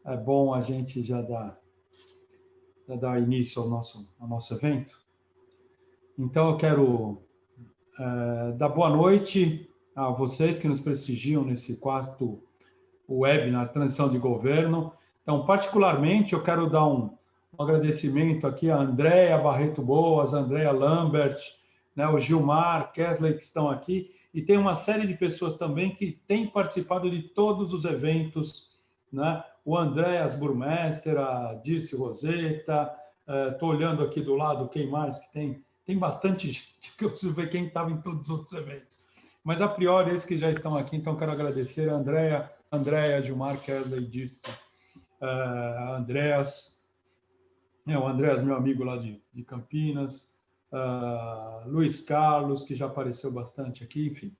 é bom a gente já dar início ao nosso evento. Então, eu quero dar boa noite a vocês que nos prestigiam nesse quarto webinar Transição de Governo. Então, particularmente, eu quero dar um agradecimento aqui a Andréa Barreto Boas, a Andréa Lambert, né, o Gilmar, Kesley, que estão aqui, e tem uma série de pessoas também que têm participado de todos os eventos, né? O Andréas Burmester, a Dirce Roseta, estou olhando aqui do lado quem mais que tem bastante gente, que eu preciso ver quem estava em todos os outros eventos. Mas, a priori, esses que já estão aqui, então quero agradecer a Andréa, Gilmar, Kesley, Dirce, Andréas, o Andréas, meu amigo lá de Campinas, Luiz Carlos, que já apareceu bastante aqui, enfim.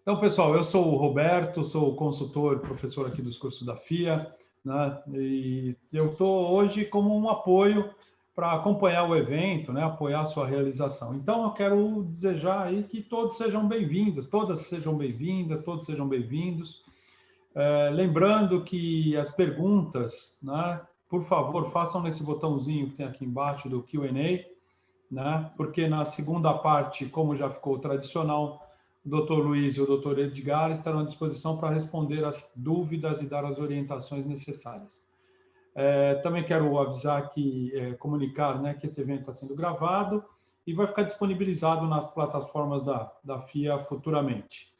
Então, pessoal, eu sou o Roberto, sou consultor, professor aqui dos cursos da FIA, né? E eu estou hoje como um apoio para acompanhar o evento, né? Apoiar a sua realização. Então, eu quero desejar aí que todos sejam bem-vindos, todas sejam bem-vindas, todos sejam bem-vindos. Lembrando que as perguntas, né? Por favor, façam nesse botãozinho que tem aqui embaixo do Q&A, né? Porque na segunda parte, como já ficou tradicional, o Dr. Luiz e o Dr. Edgar estarão à disposição para responder as dúvidas e dar as orientações necessárias. Também quero avisar comunicar, né, que esse evento está sendo gravado e vai ficar disponibilizado nas plataformas da FIA futuramente.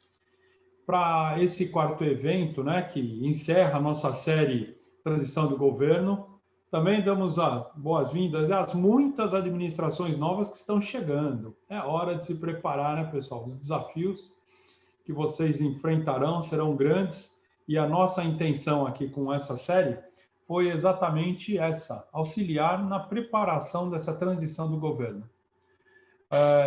Para esse quarto evento, né, que encerra a nossa série Transição do Governo, também damos as boas-vindas às muitas administrações novas que estão chegando. É hora de se preparar, né, pessoal? Os desafios que vocês enfrentarão serão grandes e a nossa intenção aqui com essa série foi exatamente essa, auxiliar na preparação dessa transição do governo.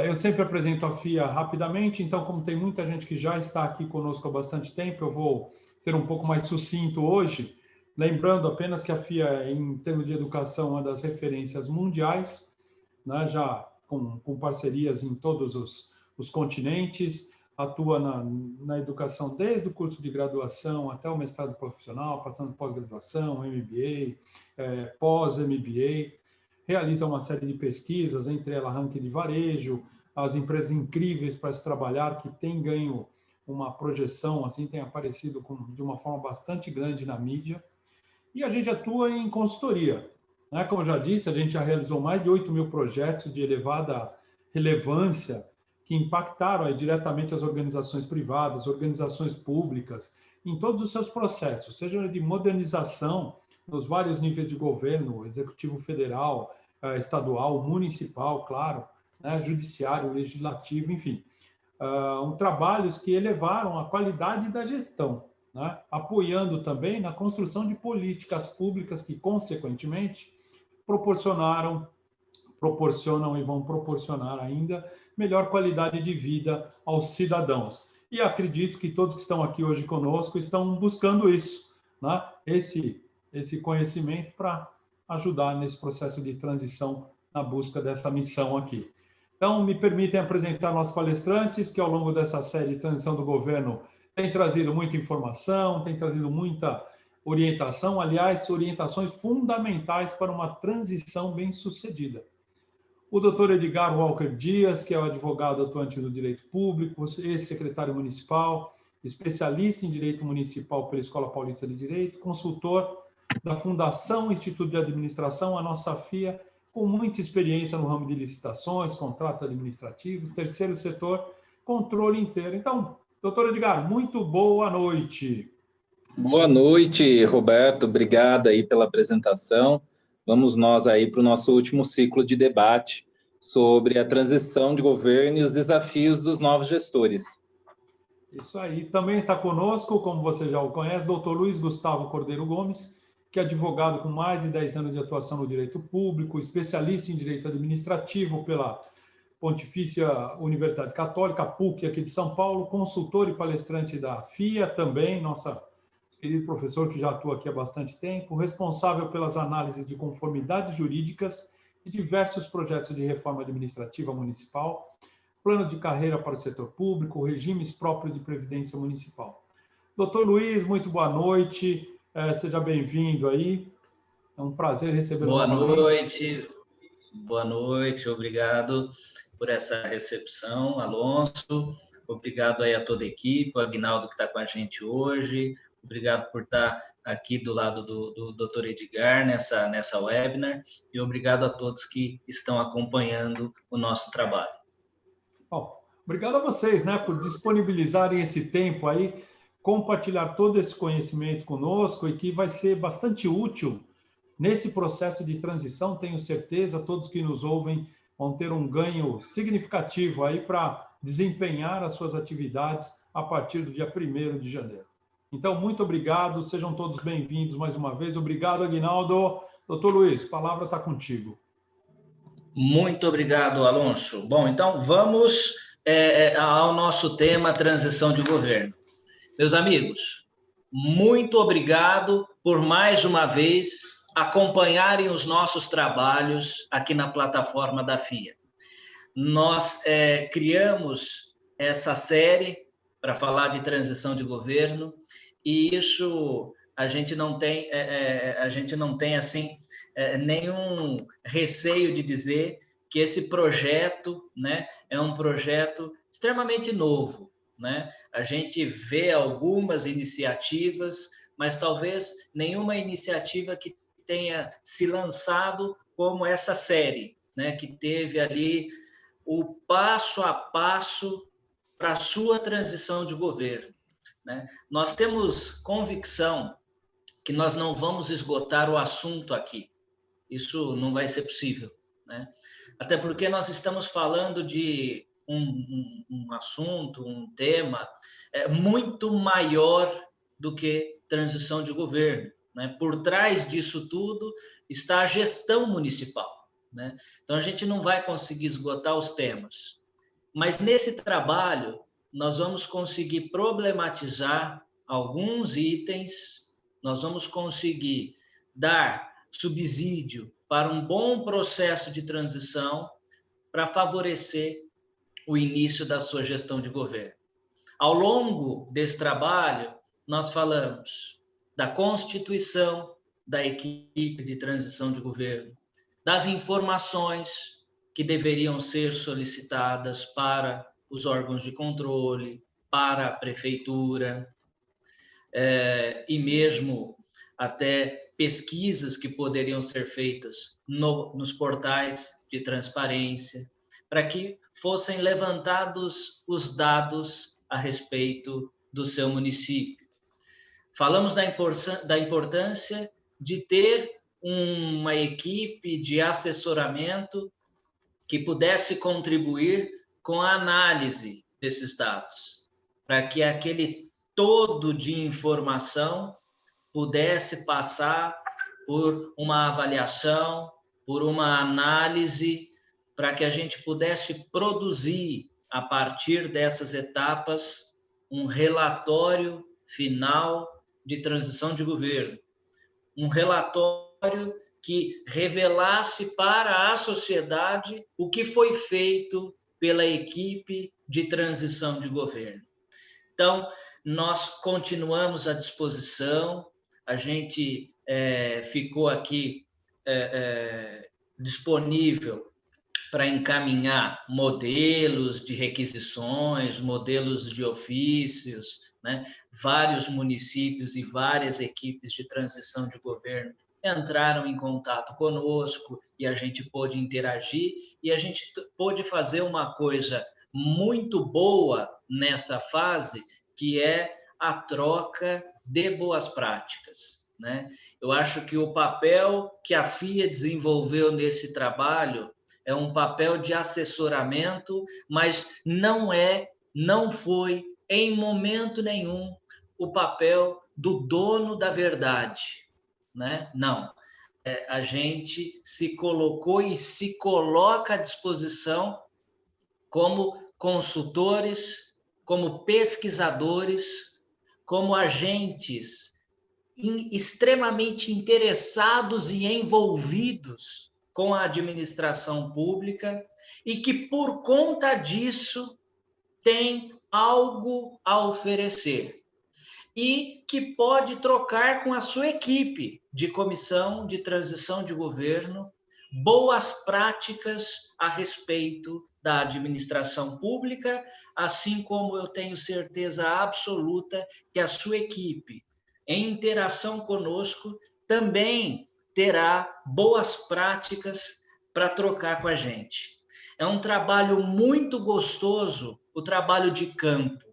Eu sempre apresento a FIA rapidamente, então, como tem muita gente que já está aqui conosco há bastante tempo, eu vou ser um pouco mais sucinto hoje, lembrando apenas que a FIA, em termos de educação, é uma das referências mundiais, né, já com parcerias em todos os continentes, atua na educação desde o curso de graduação até o mestrado profissional, passando pós-graduação, MBA, pós-MBA, realiza uma série de pesquisas, entre elas ranking de varejo, as empresas incríveis para se trabalhar, que têm ganho uma projeção, assim, tem aparecido de uma forma bastante grande na mídia. E a gente atua em consultoria, né? Como eu já disse, a gente já realizou mais de 8.000 projetos de elevada relevância que impactaram diretamente as organizações privadas, organizações públicas, em todos os seus processos, seja de modernização nos vários níveis de governo, executivo federal, estadual, municipal, claro, né? Judiciário, legislativo, enfim. Trabalhos que elevaram a qualidade da gestão, né? Apoiando também na construção de políticas públicas que, consequentemente, proporcionam e vão proporcionar ainda melhor qualidade de vida aos cidadãos. E acredito que todos que estão aqui hoje conosco estão buscando isso, né? Esse conhecimento para ajudar nesse processo de transição na busca dessa missão aqui. Então, me permitem apresentar nossos palestrantes, que ao longo dessa série de Transição do Governo tem trazido muita informação, tem trazido muita orientação, aliás, orientações fundamentais para uma transição bem-sucedida. O Dr. Edgar Walker Dias, que é o advogado atuante do direito público, ex-secretário municipal, especialista em direito municipal pela Escola Paulista de Direito, consultor da Fundação Instituto de Administração, a nossa FIA, com muita experiência no ramo de licitações, contratos administrativos, terceiro setor, controle inteiro. Então, doutor Edgar, muito boa noite. Boa noite, Roberto. Obrigado aí pela apresentação. Vamos nós aí para o nosso último ciclo de debate sobre a transição de governo e os desafios dos novos gestores. Isso aí. Também está conosco, como você já o conhece, doutor Luiz Gustavo Cordeiro Gomes, que é advogado com mais de 10 anos de atuação no direito público, especialista em direito administrativo pela Pontifícia Universidade Católica, PUC, aqui de São Paulo, consultor e palestrante da FIA também, nossa querido professor que já atua aqui há bastante tempo, responsável pelas análises de conformidades jurídicas e diversos projetos de reforma administrativa municipal, plano de carreira para o setor público, regimes próprios de previdência municipal. Doutor Luiz, muito boa noite. Seja bem-vindo aí. É um prazer recebê-lo novamente. Boa noite, obrigado por essa recepção, Alonso. Obrigado aí a toda a equipe, o Aguinaldo que está com a gente hoje. Obrigado por estar aqui do lado do Dr. Edgar nessa webinar. E obrigado a todos que estão acompanhando o nosso trabalho. Bom, obrigado a vocês, né, por disponibilizarem esse tempo aí, compartilhar todo esse conhecimento conosco e que vai ser bastante útil nesse processo de transição. Tenho certeza, todos que nos ouvem vão ter um ganho significativo aí para desempenhar as suas atividades a partir do dia 1º de janeiro. Então, muito obrigado, sejam todos bem-vindos mais uma vez. Obrigado, Aguinaldo. Doutor Luiz, a palavra está contigo. Muito obrigado, Alonso. Bom, então vamos ao nosso tema, transição de governo. Meus amigos, muito obrigado por mais uma vez acompanharem os nossos trabalhos aqui na plataforma da FIA. Nós criamos essa série para falar de transição de governo e isso a gente não tem assim nenhum receio de dizer que esse projeto, né, é um projeto extremamente novo, né? A gente vê algumas iniciativas, mas talvez nenhuma iniciativa que tenha se lançado como essa série, né, que teve ali o passo a passo para a sua transição de governo, né? Nós temos convicção que nós não vamos esgotar o assunto aqui. Isso não vai ser possível, né? Até porque nós estamos falando de um assunto, um tema muito maior do que transição de governo, né? Por trás disso tudo está a gestão municipal, né? Então, a gente não vai conseguir esgotar os temas. Mas, nesse trabalho, nós vamos conseguir problematizar alguns itens, nós vamos conseguir dar subsídio para um bom processo de transição para favorecer o início da sua gestão de governo. Ao longo desse trabalho, nós falamos da constituição da equipe de transição de governo, das informações que deveriam ser solicitadas para os órgãos de controle, para a prefeitura, e mesmo até pesquisas que poderiam ser feitas nos portais de transparência, para que fossem levantados os dados a respeito do seu município. Falamos da importância de ter uma equipe de assessoramento que pudesse contribuir com a análise desses dados, para que aquele todo de informação pudesse passar por uma avaliação, por uma análise, para que a gente pudesse produzir, a partir dessas etapas, um relatório final de transição de governo. Um relatório que revelasse para a sociedade o que foi feito pela equipe de transição de governo. Então, nós continuamos à disposição, a gente ficou aqui disponível para encaminhar modelos de requisições, modelos de ofícios, né? Vários municípios e várias equipes de transição de governo entraram em contato conosco e a gente pôde interagir e a gente pôde fazer uma coisa muito boa nessa fase, que é a troca de boas práticas, né? Eu acho que o papel que a FIA desenvolveu nesse trabalho é um papel de assessoramento, mas não foi, em momento nenhum, o papel do dono da verdade, né? Não. A gente se colocou e se coloca à disposição como consultores, como pesquisadores, como agentes extremamente interessados e envolvidos com a administração pública e que, por conta disso, tem algo a oferecer. e que pode trocar com a sua equipe de comissão de transição de governo boas práticas a respeito da administração pública, assim como eu tenho certeza absoluta que a sua equipe, em interação conosco, também terá boas práticas para trocar com a gente. É um trabalho muito gostoso, o trabalho de campo.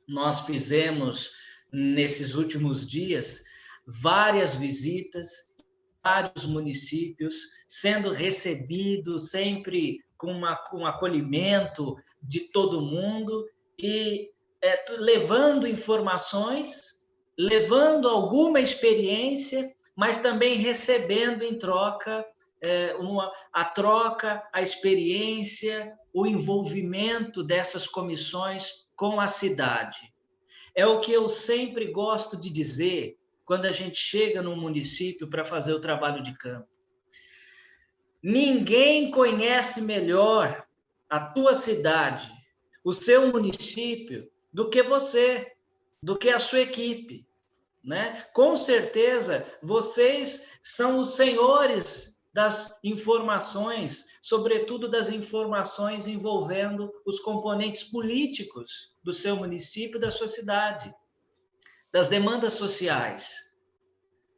Nós fizemos, nesses últimos dias, várias visitas, vários municípios, sendo recebidos sempre com um acolhimento de todo mundo e levando informações, levando alguma experiência, mas também recebendo em troca a troca, a experiência, o envolvimento dessas comissões com a cidade. É o que eu sempre gosto de dizer quando a gente chega num município para fazer o trabalho de campo. Ninguém conhece melhor a tua cidade, o seu município, do que você, do que a sua equipe, né? Com certeza, vocês são os senhores das informações, sobretudo das informações envolvendo os componentes políticos do seu município, da sua cidade, das demandas sociais,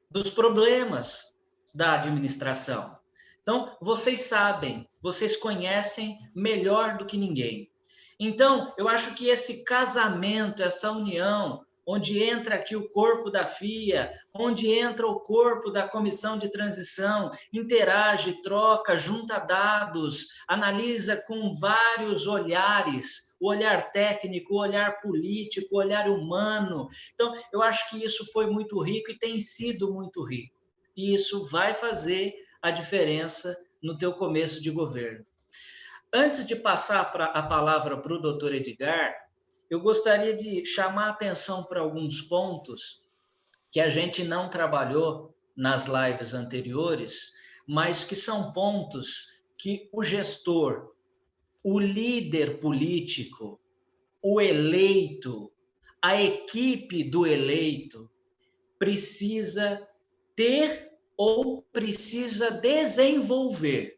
dos problemas da administração. Então, vocês sabem, vocês conhecem melhor do que ninguém. Então, eu acho que esse casamento, essa união, onde entra aqui o corpo da FIA, onde entra o corpo da comissão de transição, interage, troca, junta dados, analisa com vários olhares, o olhar técnico, o olhar político, o olhar humano. Então, eu acho que isso foi muito rico e tem sido muito rico. E isso vai fazer a diferença no teu começo de governo. Antes de passar a palavra para o doutor Edgar, eu gostaria de chamar a atenção para alguns pontos que a gente não trabalhou nas lives anteriores, mas que são pontos que o gestor, o líder político, o eleito, a equipe do eleito precisa ter ou precisa desenvolver.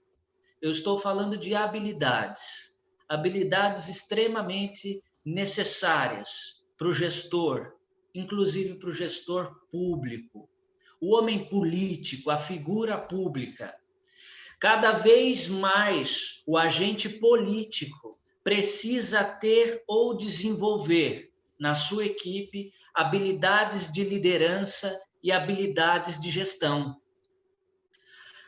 Eu estou falando de habilidades, habilidades extremamente necessárias para o gestor, inclusive para o gestor público, o homem político, a figura pública. Cada vez mais o agente político precisa ter ou desenvolver na sua equipe habilidades de liderança e habilidades de gestão.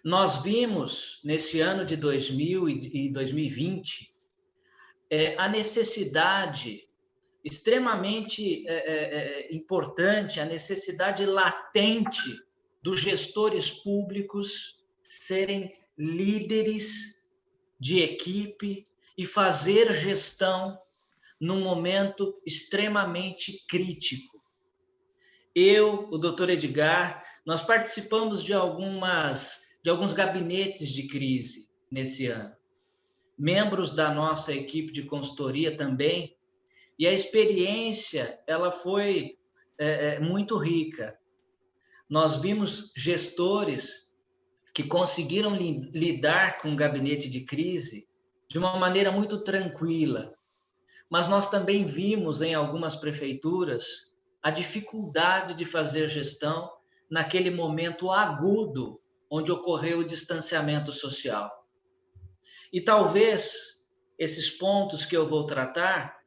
Nós vimos, nesse ano de 2020, a necessidade extremamente importante, a necessidade latente dos gestores públicos serem líderes de equipe e fazer gestão num momento extremamente crítico. Eu, o doutor Edgar, nós participamos de alguns gabinetes de crise nesse ano. Membros da nossa equipe de consultoria também, e a experiência ela foi muito rica. Nós vimos gestores que conseguiram lidar com o gabinete de crise de uma maneira muito tranquila, mas nós também vimos em algumas prefeituras a dificuldade de fazer gestão naquele momento agudo onde ocorreu o distanciamento social. E talvez esses pontos que eu vou tratar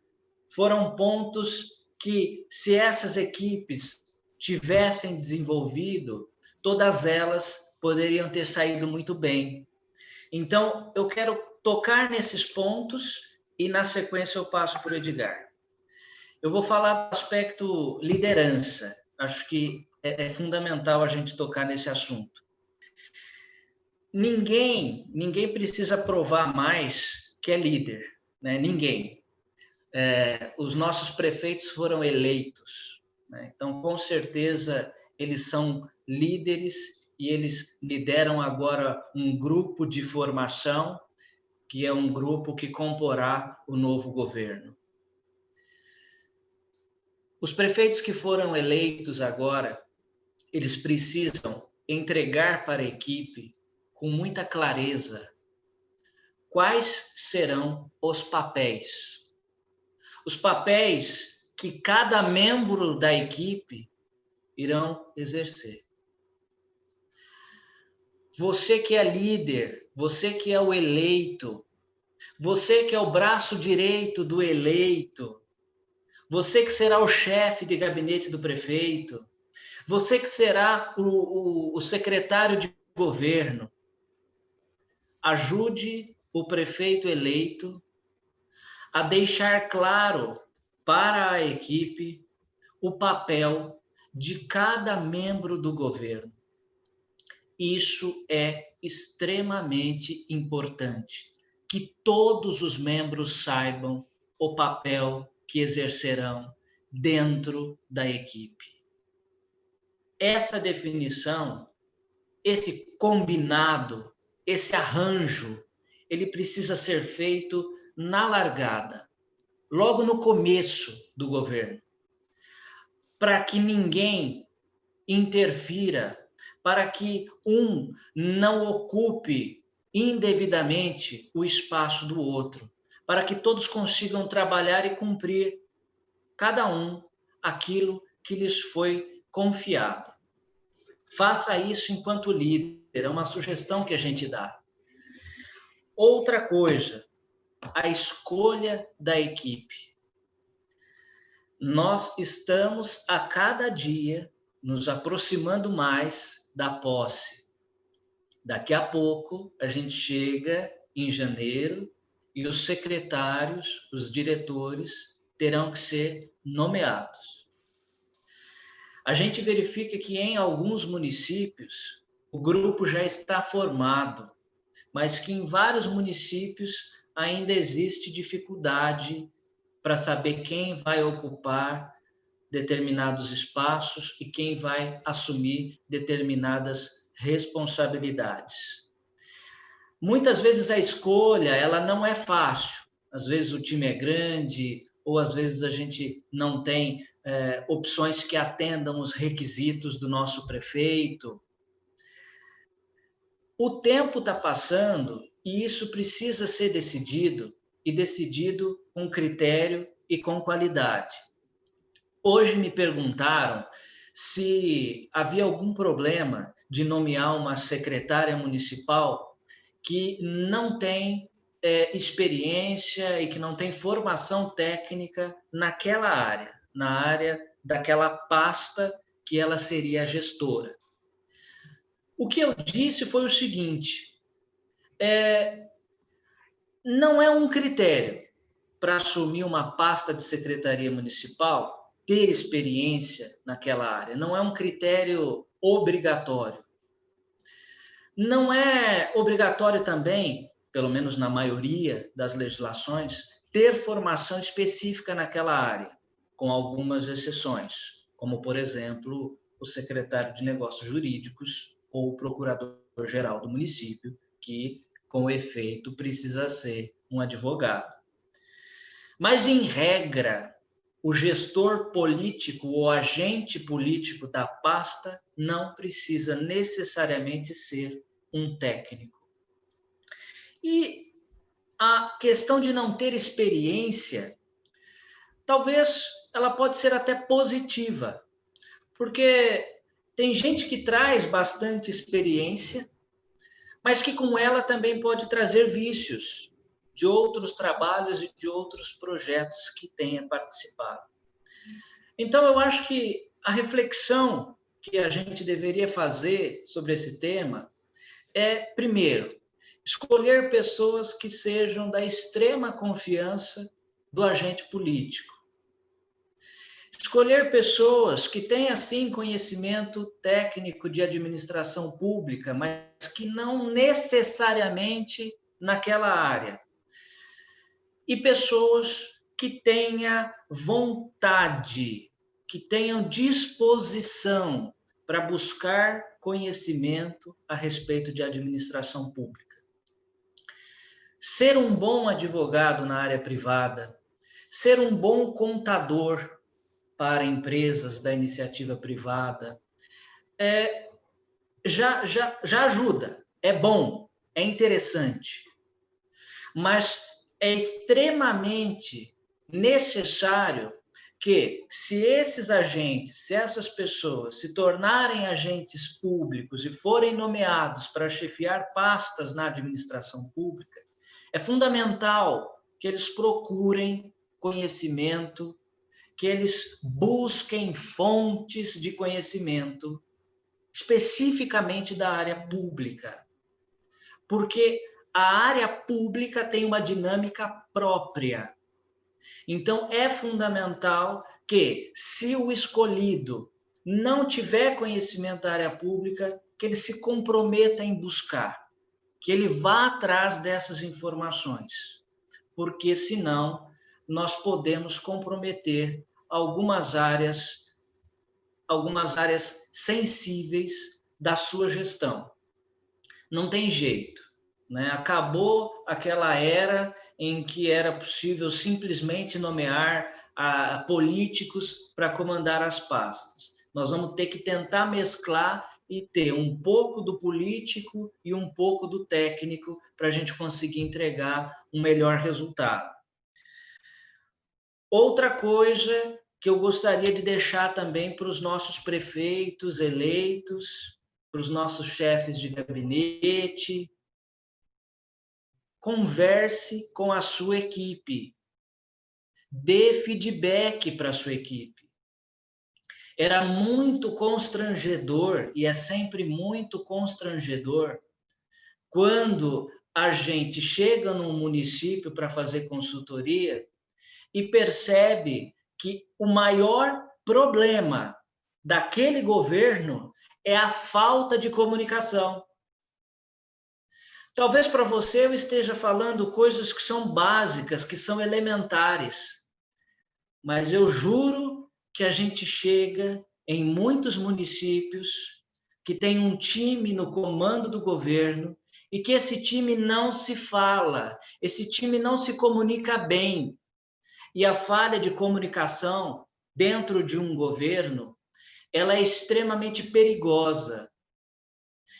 foram pontos que, se essas equipes tivessem desenvolvido, todas elas poderiam ter saído muito bem. Então, eu quero tocar nesses pontos e, na sequência, eu passo para o Edgar. Eu vou falar do aspecto liderança. Acho que é fundamental a gente tocar nesse assunto. Ninguém precisa provar mais que é líder, né? Ninguém. Os nossos prefeitos foram eleitos, né? Então, com certeza, eles são líderes e eles lideram agora um grupo de formação, que é um grupo que comporá o novo governo. Os prefeitos que foram eleitos agora, eles precisam entregar para a equipe com muita clareza quais serão os papéis. Os papéis que cada membro da equipe irão exercer. Você que é líder, você que é o eleito, você que é o braço direito do eleito, você que será o chefe de gabinete do prefeito, você que será o secretário de governo, ajude o prefeito eleito a deixar claro para a equipe o papel de cada membro do governo. Isso é extremamente importante, que todos os membros saibam o papel que exercerão dentro da equipe. Essa definição, esse combinado, esse arranjo, ele precisa ser feito na largada, logo no começo do governo, para que ninguém interfira, para que um não ocupe indevidamente o espaço do outro, para que todos consigam trabalhar e cumprir, cada um, aquilo que lhes foi confiado. Faça isso enquanto líder, é uma sugestão que a gente dá. Outra coisa, a escolha da equipe. Nós estamos a cada dia nos aproximando mais da posse. Daqui a pouco a gente chega em janeiro e os secretários, os diretores terão que ser nomeados. A gente verifica que em alguns municípios o grupo já está formado, mas que em vários municípios ainda existe dificuldade para saber quem vai ocupar determinados espaços e quem vai assumir determinadas responsabilidades. Muitas vezes a escolha, ela não é fácil. Às vezes o time é grande, ou às vezes a gente não tem opções que atendam os requisitos do nosso prefeito. O tempo está passando e isso precisa ser decidido, e decidido com critério e com qualidade. Hoje me perguntaram se havia algum problema de nomear uma secretária municipal que não tem experiência e que não tem formação técnica naquela área, na área daquela pasta que ela seria a gestora. O que eu disse foi o seguinte, não é um critério para assumir uma pasta de secretaria municipal ter experiência naquela área, não é um critério obrigatório. Não é obrigatório também, pelo menos na maioria das legislações, ter formação específica naquela área, com algumas exceções, como, por exemplo, o secretário de Negócios Jurídicos ou o procurador-geral do município, que, com efeito, precisa ser um advogado. Mas, em regra, o gestor político ou agente político da pasta não precisa necessariamente ser um técnico. E a questão de não ter experiência, talvez ela pode ser até positiva, porque tem gente que traz bastante experiência, mas que com ela também pode trazer vícios de outros trabalhos e de outros projetos que tenha participado. Então, eu acho que a reflexão que a gente deveria fazer sobre esse tema é, primeiro, escolher pessoas que sejam da extrema confiança do agente político. Escolher pessoas que tenham, sim, conhecimento técnico de administração pública, mas que não necessariamente naquela área. E pessoas que tenham vontade, que tenham disposição para buscar conhecimento a respeito de administração pública. Ser um bom advogado na área privada, ser um bom contador, para empresas da iniciativa privada, já ajuda, é bom, é interessante, mas é extremamente necessário que, se esses agentes, se essas pessoas se tornarem agentes públicos e forem nomeados para chefiar pastas na administração pública, é fundamental que eles procurem conhecimento, que eles busquem fontes de conhecimento, especificamente da área pública, porque a área pública tem uma dinâmica própria. Então, é fundamental que, se o escolhido não tiver conhecimento da área pública, que ele se comprometa em buscar, que ele vá atrás dessas informações, porque, senão, nós podemos comprometer algumas áreas sensíveis da sua gestão. Não tem jeito, né? Acabou aquela era em que era possível simplesmente nomear políticos para comandar as pastas. Nós vamos ter que tentar mesclar e ter um pouco do político e um pouco do técnico para a gente conseguir entregar um melhor resultado. Outra coisa que eu gostaria de deixar também para os nossos prefeitos eleitos, para os nossos chefes de gabinete: converse com a sua equipe, dê feedback para a sua equipe. Era muito constrangedor, e é sempre muito constrangedor, quando a gente chega num município para fazer consultoria e percebe que o maior problema daquele governo é a falta de comunicação. Talvez para você eu esteja falando coisas que são básicas, que são elementares, mas eu juro que a gente chega em muitos municípios que tem um time no comando do governo e que esse time não se fala, esse time não se comunica bem. E a falha de comunicação dentro de um governo, ela é extremamente perigosa.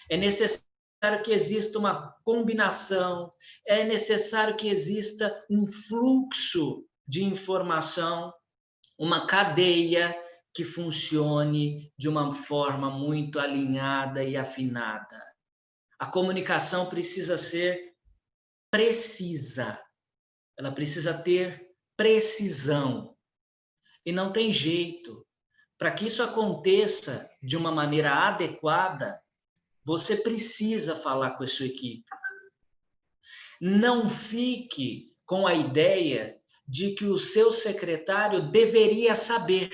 É necessário que exista uma combinação, é necessário que exista um fluxo de informação, uma cadeia que funcione de uma forma muito alinhada e afinada. A comunicação precisa ser precisa, ela precisa ter precisão. E não tem jeito. Para que isso aconteça de uma maneira adequada, você precisa falar com a sua equipe. Não fique com a ideia de que o seu secretário deveria saber.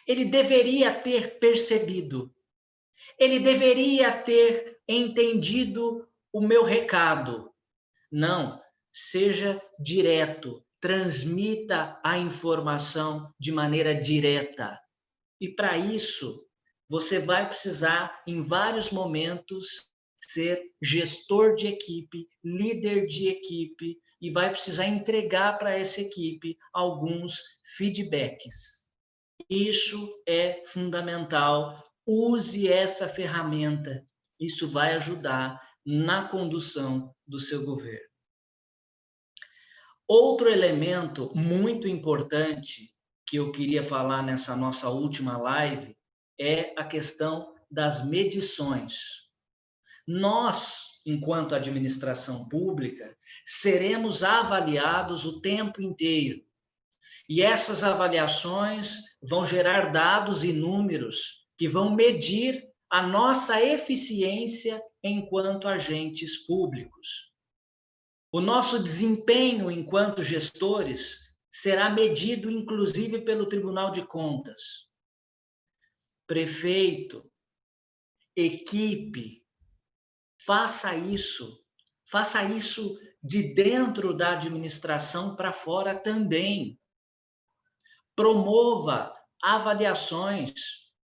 Ele deveria ter percebido. Ele deveria ter entendido o meu recado. Não, seja direto, transmita a informação de maneira direta. E para isso, você vai precisar, em vários momentos, ser gestor de equipe, líder de equipe, e vai precisar entregar para essa equipe alguns feedbacks. Isso é fundamental. Use essa ferramenta. Isso vai ajudar na condução do seu governo. Outro elemento muito importante que eu queria falar nessa nossa última live é a questão das medições. Nós, enquanto administração pública, seremos avaliados o tempo inteiro. E essas avaliações vão gerar dados e números que vão medir a nossa eficiência enquanto agentes públicos. O nosso desempenho enquanto gestores será medido, inclusive, pelo Tribunal de Contas. Prefeito, equipe, faça isso de dentro da administração para fora também. Promova avaliações,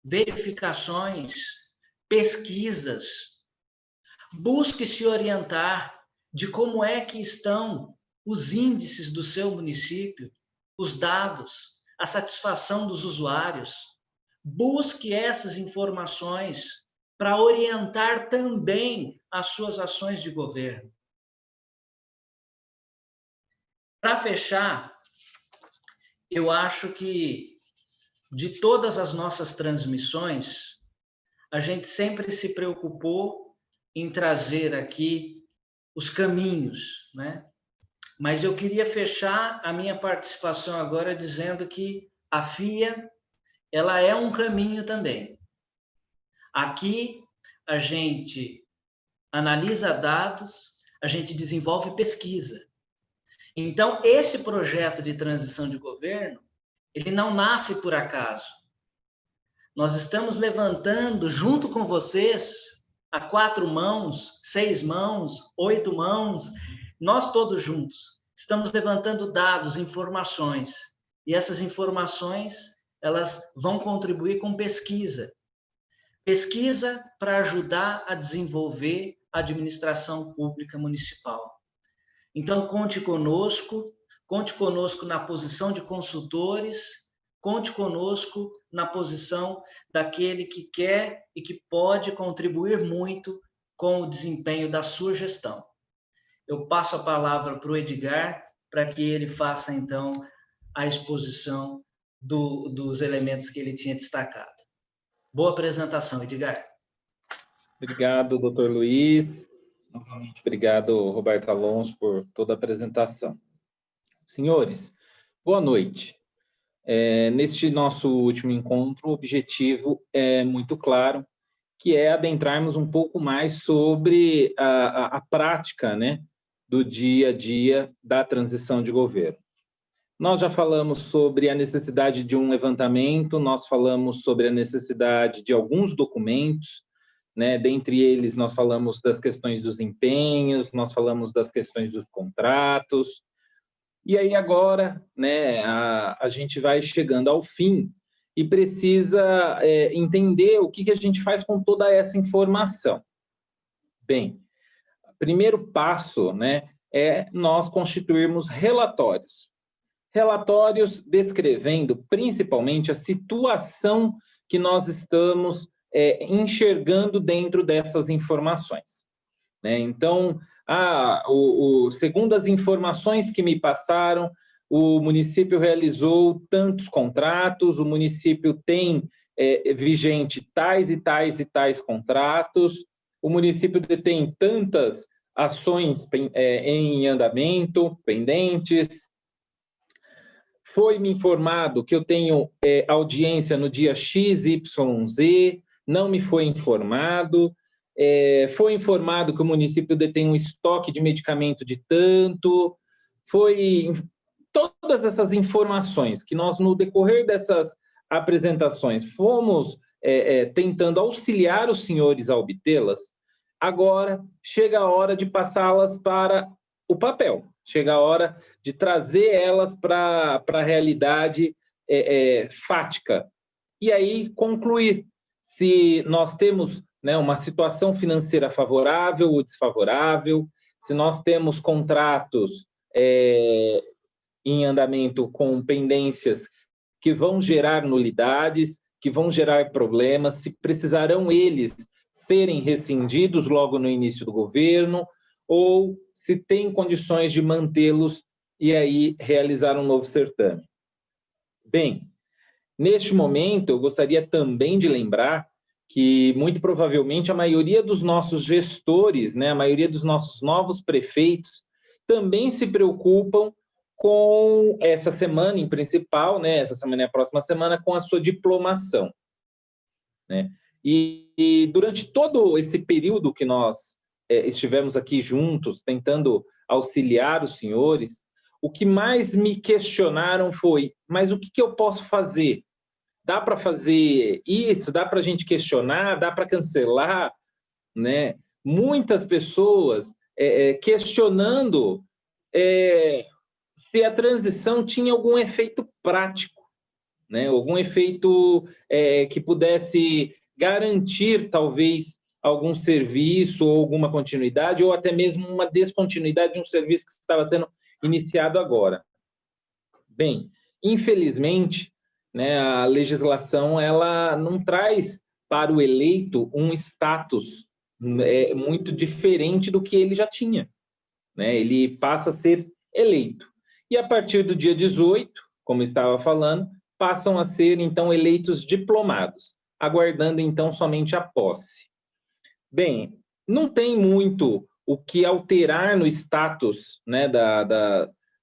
verificações, pesquisas. Busque se orientar de como é que estão os índices do seu município, os dados, a satisfação dos usuários. Busque essas informações para orientar também as suas ações de governo. Para fechar, eu acho que de todas as nossas transmissões, a gente sempre se preocupou em trazer aqui os caminhos, né? Mas eu queria fechar a minha participação agora dizendo que a FIA, ela é um caminho também. Aqui a gente analisa dados, a gente desenvolve pesquisa. Então, esse projeto de transição de governo, ele não nasce por acaso. Nós estamos levantando, junto com vocês, a 4 mãos, 6 mãos, 8 mãos, nós todos juntos, estamos levantando dados, informações. E essas informações, elas vão contribuir com pesquisa. Pesquisa para ajudar a desenvolver a administração pública municipal. Então, conte conosco na posição de consultores, conte conosco na posição daquele que quer e que pode contribuir muito com o desempenho da sua gestão. Eu passo a palavra para o Edgar, para que ele faça, então, a exposição dos elementos que ele tinha destacado. Boa apresentação, Edgar. Obrigado, doutor Luiz. Novamente, obrigado, Roberto Alonso, por toda a apresentação. Senhores, boa noite. Neste nosso último encontro, o objetivo é muito claro, que é adentrarmos um pouco mais sobre a prática, né, do dia a dia da transição de governo. Nós já falamos sobre a necessidade de um levantamento, nós falamos sobre a necessidade de alguns documentos, né? Dentre eles, nós falamos das questões dos empenhos, nós falamos das questões dos contratos, e aí agora, né, a gente vai chegando ao fim e precisa entender o que a gente faz com toda essa informação. Bem, o primeiro passo, né, é nós constituirmos relatórios. Relatórios descrevendo principalmente a situação que nós estamos enxergando dentro dessas informações, né? Então, segundo as informações que me passaram, o município realizou tantos contratos, o município tem vigente tais e tais e tais contratos, o município detém tantas ações em andamento, pendentes. Foi-me informado que eu tenho audiência no dia XYZ, não me foi informado. Foi informado que o município detém um estoque de medicamento de tanto. Todas essas informações que nós, no decorrer dessas apresentações, fomos tentando auxiliar os senhores a obtê-las, agora chega a hora de passá-las para o papel. Chega a hora de trazer elas para a realidade fática. E aí concluir se nós temos, né, uma situação financeira favorável ou desfavorável, se nós temos contratos em andamento com pendências que vão gerar nulidades, que vão gerar problemas, se precisarão eles serem rescindidos logo no início do governo, ou se tem condições de mantê-los e aí realizar um novo certame. Bem, neste momento, eu gostaria também de lembrar que, muito provavelmente, a maioria dos nossos gestores, né, a maioria dos nossos novos prefeitos, também se preocupam com essa semana, em principal, né, essa semana e a próxima semana, com a sua diplomação, né? E durante todo esse período que nós estivemos aqui juntos, tentando auxiliar os senhores, o que mais me questionaram foi, mas o que eu posso fazer? Dá para fazer isso? Dá para a gente questionar? Dá para cancelar? Né? Muitas pessoas questionando se a transição tinha algum efeito prático, né? Algum efeito que pudesse garantir, talvez, algum serviço ou alguma continuidade, ou até mesmo uma descontinuidade de um serviço que estava sendo iniciado agora. Bem, infelizmente, né, a legislação ela não traz para o eleito um status muito diferente do que ele já tinha, né? Ele passa a ser eleito. E a partir do dia 18, como eu estava falando, passam a ser, então, eleitos diplomados, aguardando, então, somente a posse. Bem, não tem muito o que alterar no status, né,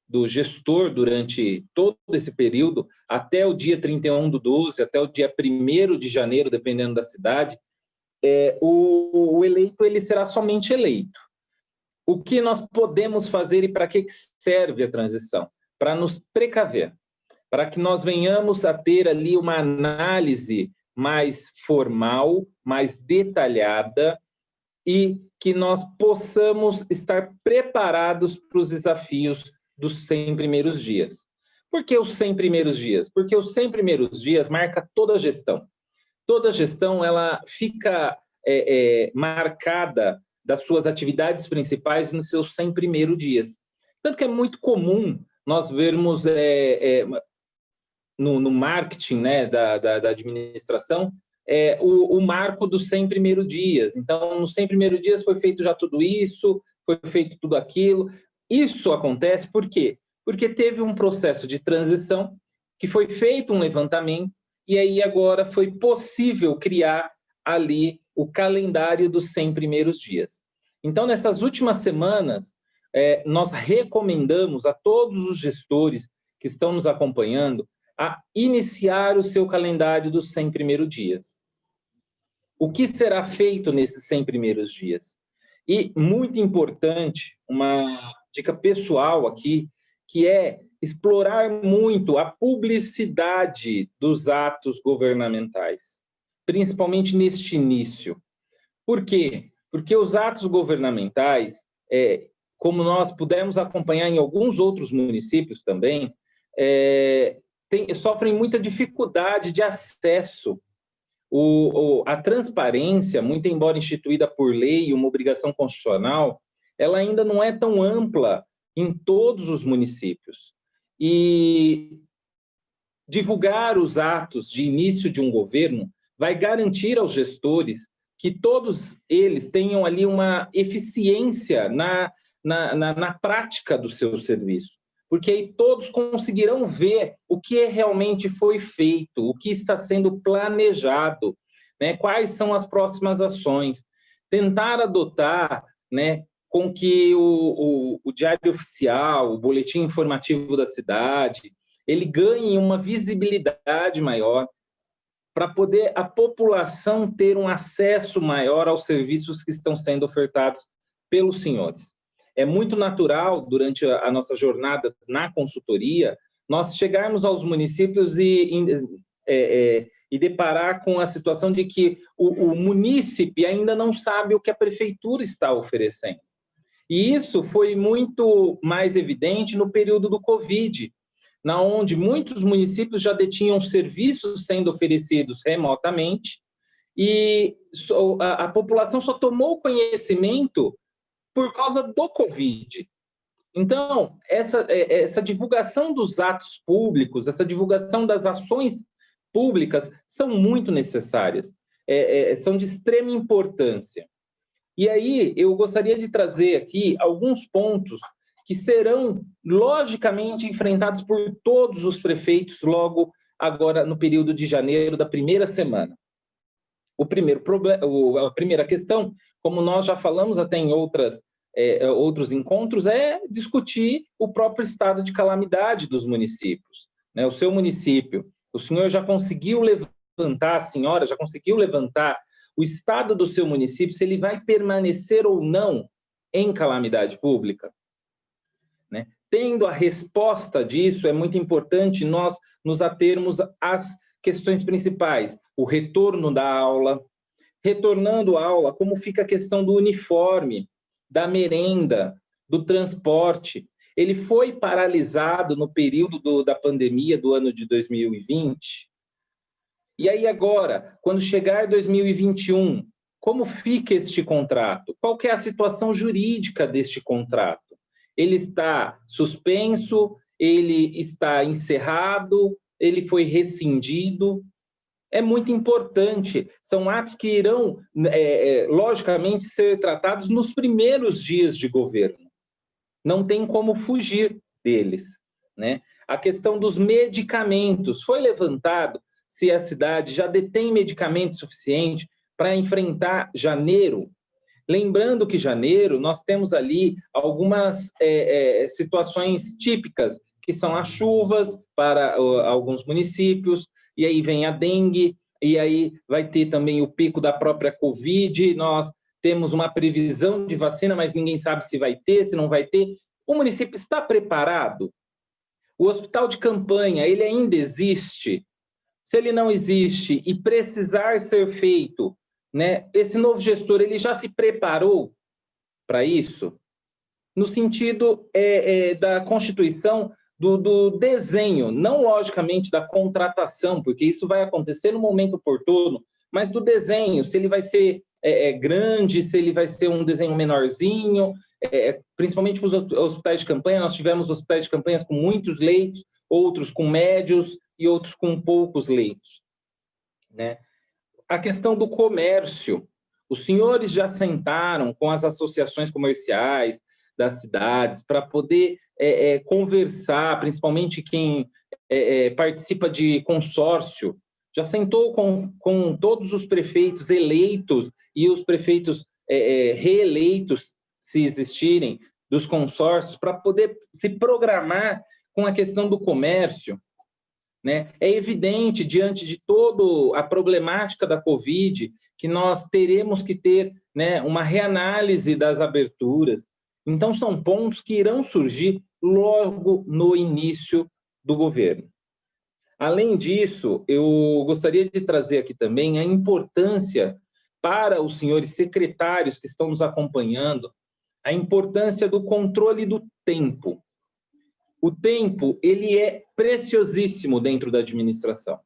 do gestor durante todo esse período, até o dia 31/12, até o dia 1º de janeiro, dependendo da cidade, o eleito ele será somente eleito. O que nós podemos fazer e para que serve a transição? Para nos precaver, para que nós venhamos a ter ali uma análise mais formal, mais detalhada, e que nós possamos estar preparados para os desafios dos 100 primeiros dias. Por que os 100 primeiros dias? Porque os 100 primeiros dias marca toda a gestão. Toda a gestão ela fica marcada das suas atividades principais nos seus 100 primeiros dias. Tanto que é muito comum nós vermos no marketing, né, da administração, o marco dos 100 primeiros dias. Então, nos 100 primeiros dias foi feito já tudo isso, foi feito tudo aquilo. Isso acontece por quê? Porque teve um processo de transição, que foi feito um levantamento, e aí agora foi possível criar ali o calendário dos 100 primeiros dias. Então, nessas últimas semanas, nós recomendamos a todos os gestores que estão nos acompanhando a iniciar o seu calendário dos 100 primeiros dias. O que será feito nesses 100 primeiros dias? E, muito importante, uma dica pessoal aqui, que é explorar muito a publicidade dos atos governamentais, principalmente neste início. Por quê? Porque os atos governamentais, como nós pudemos acompanhar em alguns outros municípios também, sofrem muita dificuldade de acesso. A transparência, muito embora instituída por lei, uma obrigação constitucional, ela ainda não é tão ampla em todos os municípios. E divulgar os atos de início de um governo vai garantir aos gestores que todos eles tenham ali uma eficiência na prática do seu serviço, porque aí todos conseguirão ver o que realmente foi feito, o que está sendo planejado, né? Quais são as próximas ações. Tentar adotar, né, com que o diário oficial, o boletim informativo da cidade, ele ganhe uma visibilidade maior, para poder a população ter um acesso maior aos serviços que estão sendo ofertados pelos senhores. É muito natural, durante a nossa jornada na consultoria, nós chegarmos aos municípios e deparar com a situação de que o munícipe ainda não sabe o que a prefeitura está oferecendo. E isso foi muito mais evidente no período do Covid, na onde muitos municípios já detinham serviços sendo oferecidos remotamente e a população só tomou conhecimento por causa do Covid. Então, essa divulgação dos atos públicos, essa divulgação das ações públicas são muito necessárias, são de extrema importância. E aí, eu gostaria de trazer aqui alguns pontos que serão, logicamente, enfrentados por todos os prefeitos logo agora no período de janeiro da primeira semana. A primeira questão, como nós já falamos até em outros encontros, é discutir o próprio estado de calamidade dos municípios, né? O seu município, o senhor já conseguiu levantar, a senhora já conseguiu levantar o estado do seu município, se ele vai permanecer ou não em calamidade pública, né? Tendo a resposta disso, é muito importante nós nos atermos às questões principais, o retorno da aula, retornando à aula, como fica a questão do uniforme, da merenda, do transporte. Ele foi paralisado no período da pandemia do ano de 2020. E aí agora, quando chegar 2021, como fica este contrato? Qual que é a situação jurídica deste contrato? Ele está suspenso? Ele está encerrado? ele foi rescindido. É muito importante. São atos que irão, logicamente, ser tratados nos primeiros dias de governo. Não tem como fugir deles, né? A questão dos medicamentos. Foi levantado se a cidade já detém medicamento suficiente para enfrentar janeiro. Lembrando que janeiro nós temos ali algumas situações típicas, que são as chuvas para alguns municípios, e aí vem a dengue, e aí vai ter também o pico da própria Covid. Nós temos uma previsão de vacina, mas ninguém sabe se vai ter, se não vai ter. O município está preparado? O hospital de campanha, ele ainda existe? Se ele não existe e precisar ser feito, né, esse novo gestor, ele já se preparou para isso? No sentido da Constituição, do desenho, não logicamente da contratação, porque isso vai acontecer no momento oportuno, mas do desenho, se ele vai ser grande, se ele vai ser um desenho menorzinho, principalmente para os hospitais de campanha. Nós tivemos hospitais de campanha com muitos leitos, outros com médios e outros com poucos leitos, né? A questão do comércio. Os senhores já sentaram com as associações comerciais das cidades para poder conversar, principalmente quem participa de consórcio, já sentou com todos os prefeitos eleitos e os prefeitos reeleitos, se existirem, dos consórcios, para poder se programar com a questão do comércio, né? É evidente, diante de toda a problemática da Covid, que nós teremos que ter, né, uma reanálise das aberturas. Então, são pontos que irão surgir logo no início do governo. Além disso, eu gostaria de trazer aqui também a importância para os senhores secretários que estão nos acompanhando, a importância do controle do tempo. O tempo, ele é preciosíssimo dentro da administração.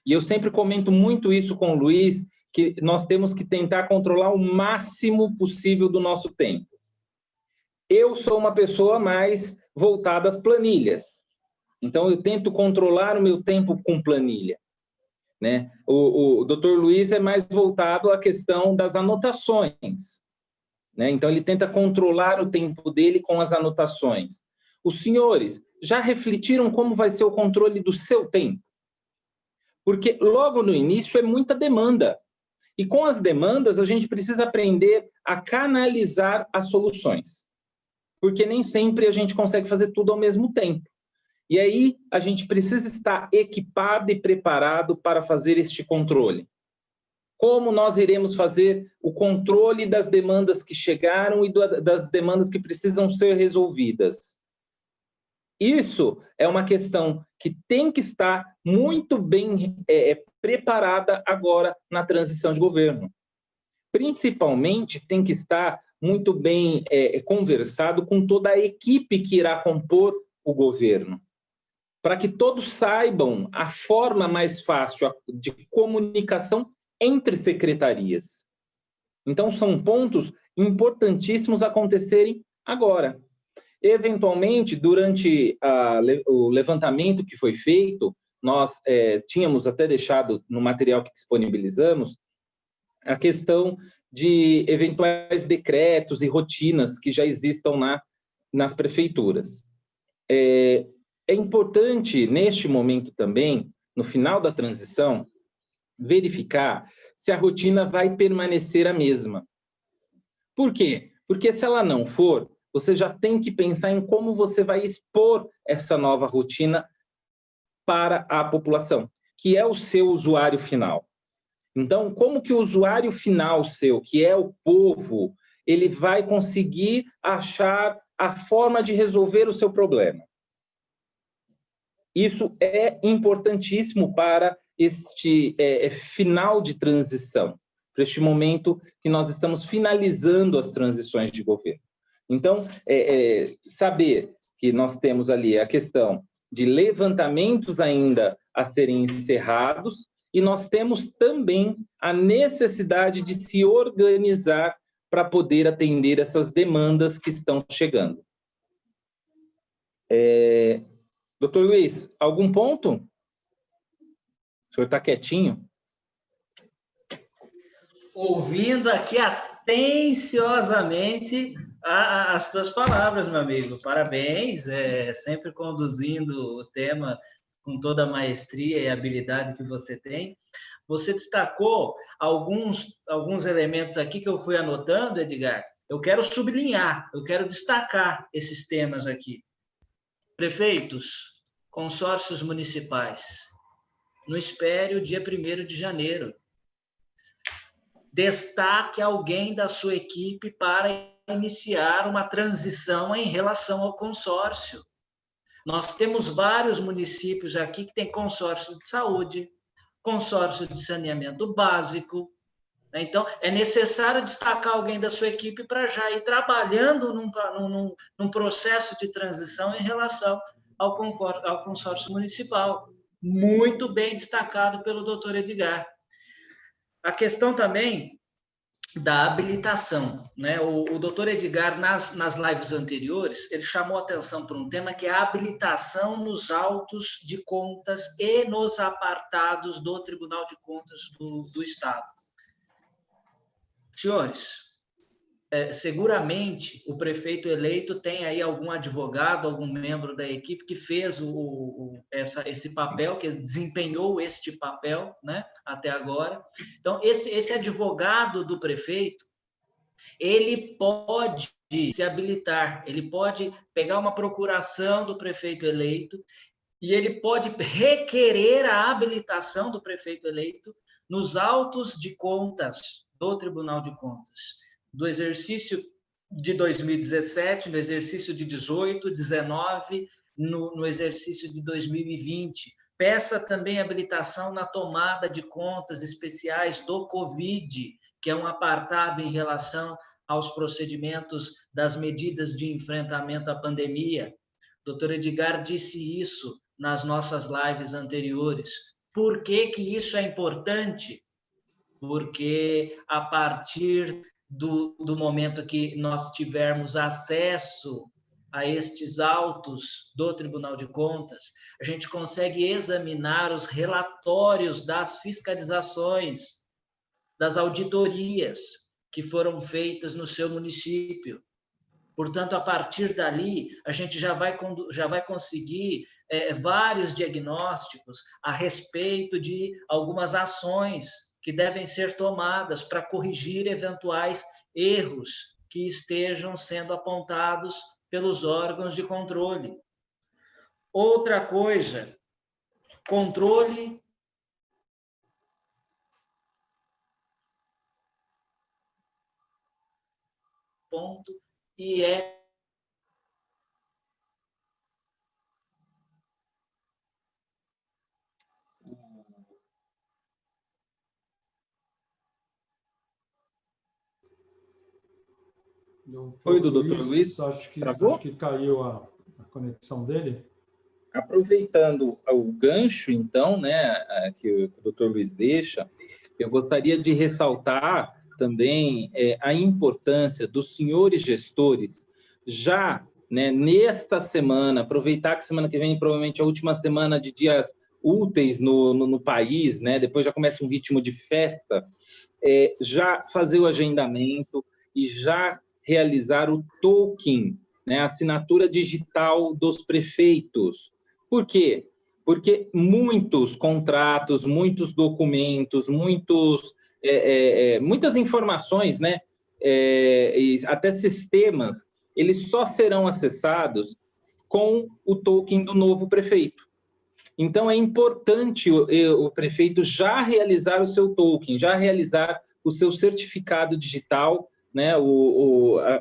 E eu sempre comento muito isso com o Luiz, que nós temos que tentar controlar o máximo possível do nosso tempo. Eu sou uma pessoa mais voltada às planilhas. Então, eu tento controlar o meu tempo com planilha, né? O Dr. Luiz é mais voltado à questão das anotações, né? Então, ele tenta controlar o tempo dele com as anotações. Os senhores já refletiram como vai ser o controle do seu tempo? Porque logo no início é muita demanda. E com as demandas, a gente precisa aprender a canalizar as soluções. Porque nem sempre a gente consegue fazer tudo ao mesmo tempo. E aí, a gente precisa estar equipado e preparado para fazer este controle. Como nós iremos fazer o controle das demandas que chegaram e das demandas que precisam ser resolvidas? Isso é uma questão que tem que estar muito bem preparada agora na transição de governo. Principalmente, tem que estar muito bem conversado com toda a equipe que irá compor o governo, para que todos saibam a forma mais fácil de comunicação entre secretarias. Então, são pontos importantíssimos acontecerem agora. Eventualmente, durante o levantamento que foi feito, nós tínhamos até deixado no material que disponibilizamos a questão de eventuais decretos e rotinas que já existam nas prefeituras. É importante, neste momento também, no final da transição, verificar se a rotina vai permanecer a mesma. Por quê? Porque se ela não for, você já tem que pensar em como você vai expor essa nova rotina para a população, que é o seu usuário final. Então, como que o usuário final seu, que é o povo, ele vai conseguir achar a forma de resolver o seu problema? Isso é importantíssimo para este final de transição, para este momento que nós estamos finalizando as transições de governo. Então, saber que nós temos ali a questão de levantamentos ainda a serem encerrados, e nós temos também a necessidade de se organizar para poder atender essas demandas que estão chegando. Doutor Luiz, algum ponto? O senhor está quietinho? Ouvindo aqui atenciosamente as tuas palavras, meu amigo. Parabéns, sempre conduzindo o tema com toda a maestria e habilidade que você tem. Você destacou alguns elementos aqui que eu fui anotando, Edgar. Eu quero sublinhar, eu quero destacar esses temas aqui. Prefeitos, consórcios municipais. Não espere o dia 1º de janeiro. Destaque alguém da sua equipe para iniciar uma transição em relação ao consórcio. Nós temos vários municípios aqui que têm consórcio de saúde, consórcio de saneamento básico. Então, é necessário destacar alguém da sua equipe para já ir trabalhando num processo de transição em relação ao consórcio municipal. Muito bem destacado pelo doutor Edgar. A questão também da habilitação, né? O doutor Edgar, nas lives anteriores, ele chamou atenção para um tema que é a habilitação nos autos de contas e nos apartados do Tribunal de Contas do Estado. Senhores, seguramente o prefeito eleito tem aí algum advogado, algum membro da equipe que fez esse papel, que desempenhou este papel, né, até agora. Então, esse advogado do prefeito, ele pode se habilitar, ele pode pegar uma procuração do prefeito eleito e ele pode requerer a habilitação do prefeito eleito nos autos de contas do Tribunal de Contas, do exercício de 2017, no exercício de 18, 19, no exercício de 2020. Peça também habilitação na tomada de contas especiais do Covid, que é um apartado em relação aos procedimentos das medidas de enfrentamento à pandemia. O doutor Edgar disse isso nas nossas lives anteriores. Por que isso é importante? Porque a partir do momento que nós tivermos acesso a estes autos do Tribunal de Contas, a gente consegue examinar os relatórios das fiscalizações, das auditorias que foram feitas no seu município. Portanto, a partir dali, a gente já vai conseguir vários diagnósticos a respeito de algumas ações que devem ser tomadas para corrigir eventuais erros que estejam sendo apontados pelos órgãos de controle. Outra coisa, controle e Foi do Dr. Luiz? Acho que caiu a conexão dele. Aproveitando o gancho, então, né, que o Dr. Luiz deixa, eu gostaria de ressaltar também a importância dos senhores gestores já, né, nesta semana, aproveitar que semana que vem provavelmente é a última semana de dias úteis no país, né, depois já começa um ritmo de festa, já fazer o agendamento e já realizar o token, né, a assinatura digital dos prefeitos. Por quê? Porque muitos contratos, muitos documentos, muitas informações, né, e até sistemas, eles só serão acessados com o token do novo prefeito. Então, é importante o prefeito já realizar o seu token, já realizar o seu certificado digital, né,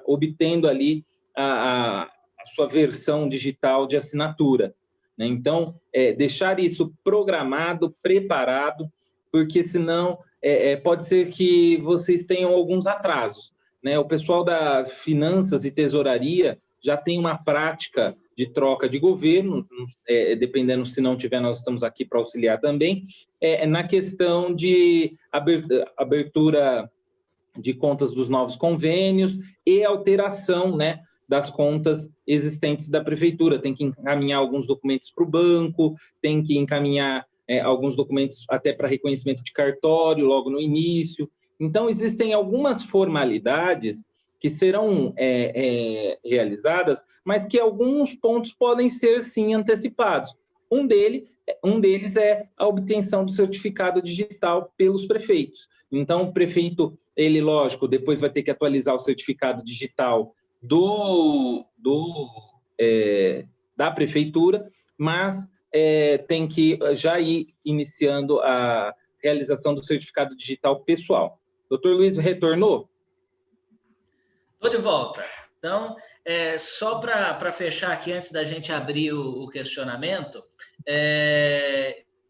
obtendo ali a sua versão digital de assinatura. Né? Então, deixar isso programado, preparado, porque senão pode ser que vocês tenham alguns atrasos. Né? O pessoal da Finanças e Tesouraria já tem uma prática de troca de governo, dependendo se não tiver, nós estamos aqui para auxiliar também, na questão de abertura de contas dos novos convênios e alteração, né, das contas existentes da prefeitura. Tem que encaminhar alguns documentos para o banco, tem que encaminhar alguns documentos até para reconhecimento de cartório logo no início. Então, existem algumas formalidades que serão realizadas, mas que alguns pontos podem ser, sim, antecipados. Um deles é a obtenção do certificado digital pelos prefeitos. Então, o prefeito, ele, lógico, depois vai ter que atualizar o certificado digital da prefeitura, mas tem que já ir iniciando a realização do certificado digital pessoal. Doutor Luiz, retornou? Estou de volta. Então, só para fechar aqui, antes da gente abrir o questionamento,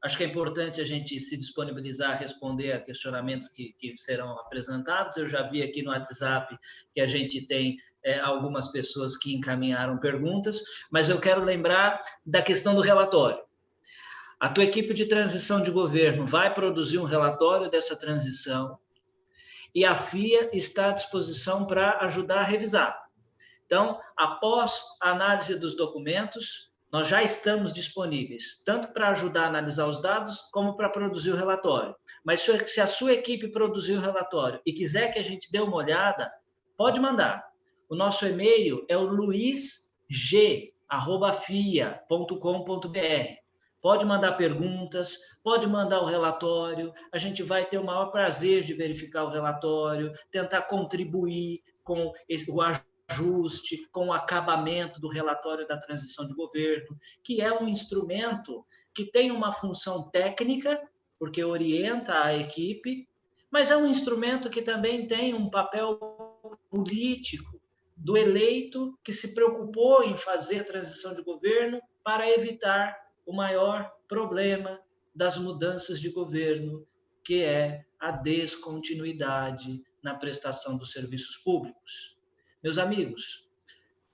acho que é importante a gente se disponibilizar a responder a questionamentos que serão apresentados. Eu já vi aqui no WhatsApp que a gente tem algumas pessoas que encaminharam perguntas, mas eu quero lembrar da questão do relatório. A tua equipe de transição de governo vai produzir um relatório dessa transição e a FIA está à disposição para ajudar a revisar. Então, após a análise dos documentos, nós já estamos disponíveis, tanto para ajudar a analisar os dados, como para produzir o relatório. Mas se a sua equipe produzir o relatório e quiser que a gente dê uma olhada, pode mandar. O nosso e-mail é o luisg@fia.com.br. Pode mandar perguntas, pode mandar o relatório, a gente vai ter o maior prazer de verificar o relatório, tentar contribuir com o ajuste, com o acabamento do relatório da transição de governo, que é um instrumento que tem uma função técnica, porque orienta a equipe, mas é um instrumento que também tem um papel político do eleito que se preocupou em fazer a transição de governo para evitar o maior problema das mudanças de governo, que é a descontinuidade na prestação dos serviços públicos. Meus amigos,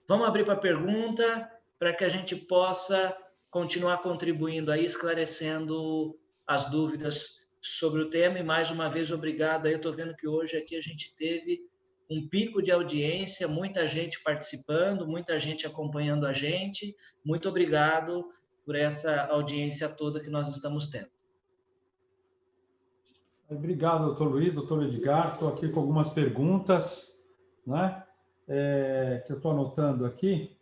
vamos abrir para pergunta para que a gente possa continuar contribuindo aí, esclarecendo as dúvidas sobre o tema. E mais uma vez, obrigado. Eu estou vendo que hoje aqui a gente teve um pico de audiência, muita gente participando, muita gente acompanhando a gente. Muito obrigado por essa audiência toda que nós estamos tendo. Obrigado, doutor Luiz, doutor Edgar. Estou aqui com algumas perguntas, né, que eu estou anotando aqui,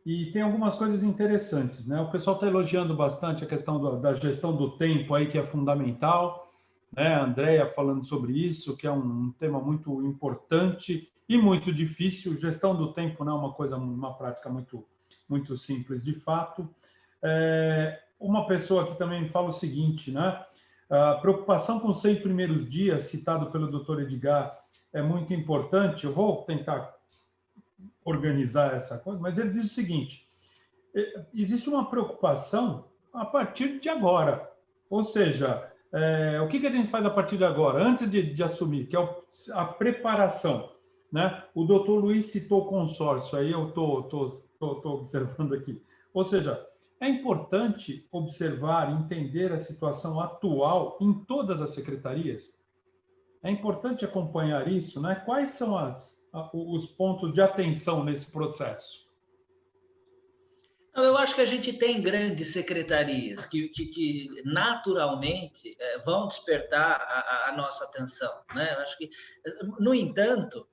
e tem algumas coisas interessantes, né? O pessoal está elogiando bastante a questão da gestão do tempo aí, que é fundamental, né? A Andrea falando sobre isso, que é um tema muito importante e muito difícil. Gestão do tempo não é uma prática muito simples, de fato. Uma pessoa aqui também fala o seguinte, né? A preocupação com os 100 primeiros dias, citado pelo doutor Edgar, é muito importante. Eu vou tentar organizar essa coisa, mas ele diz o seguinte: existe uma preocupação a partir de agora, ou seja, o que a gente faz a partir de agora, antes de assumir, que é a preparação, né? O doutor Luiz citou o consórcio, aí eu estou observando aqui, ou seja, é importante observar, entender a situação atual em todas as secretarias. É importante acompanhar isso, né? Quais são os pontos de atenção nesse processo? Eu acho que a gente tem grandes secretarias que naturalmente vão despertar a nossa atenção, né? Eu acho que, no entanto,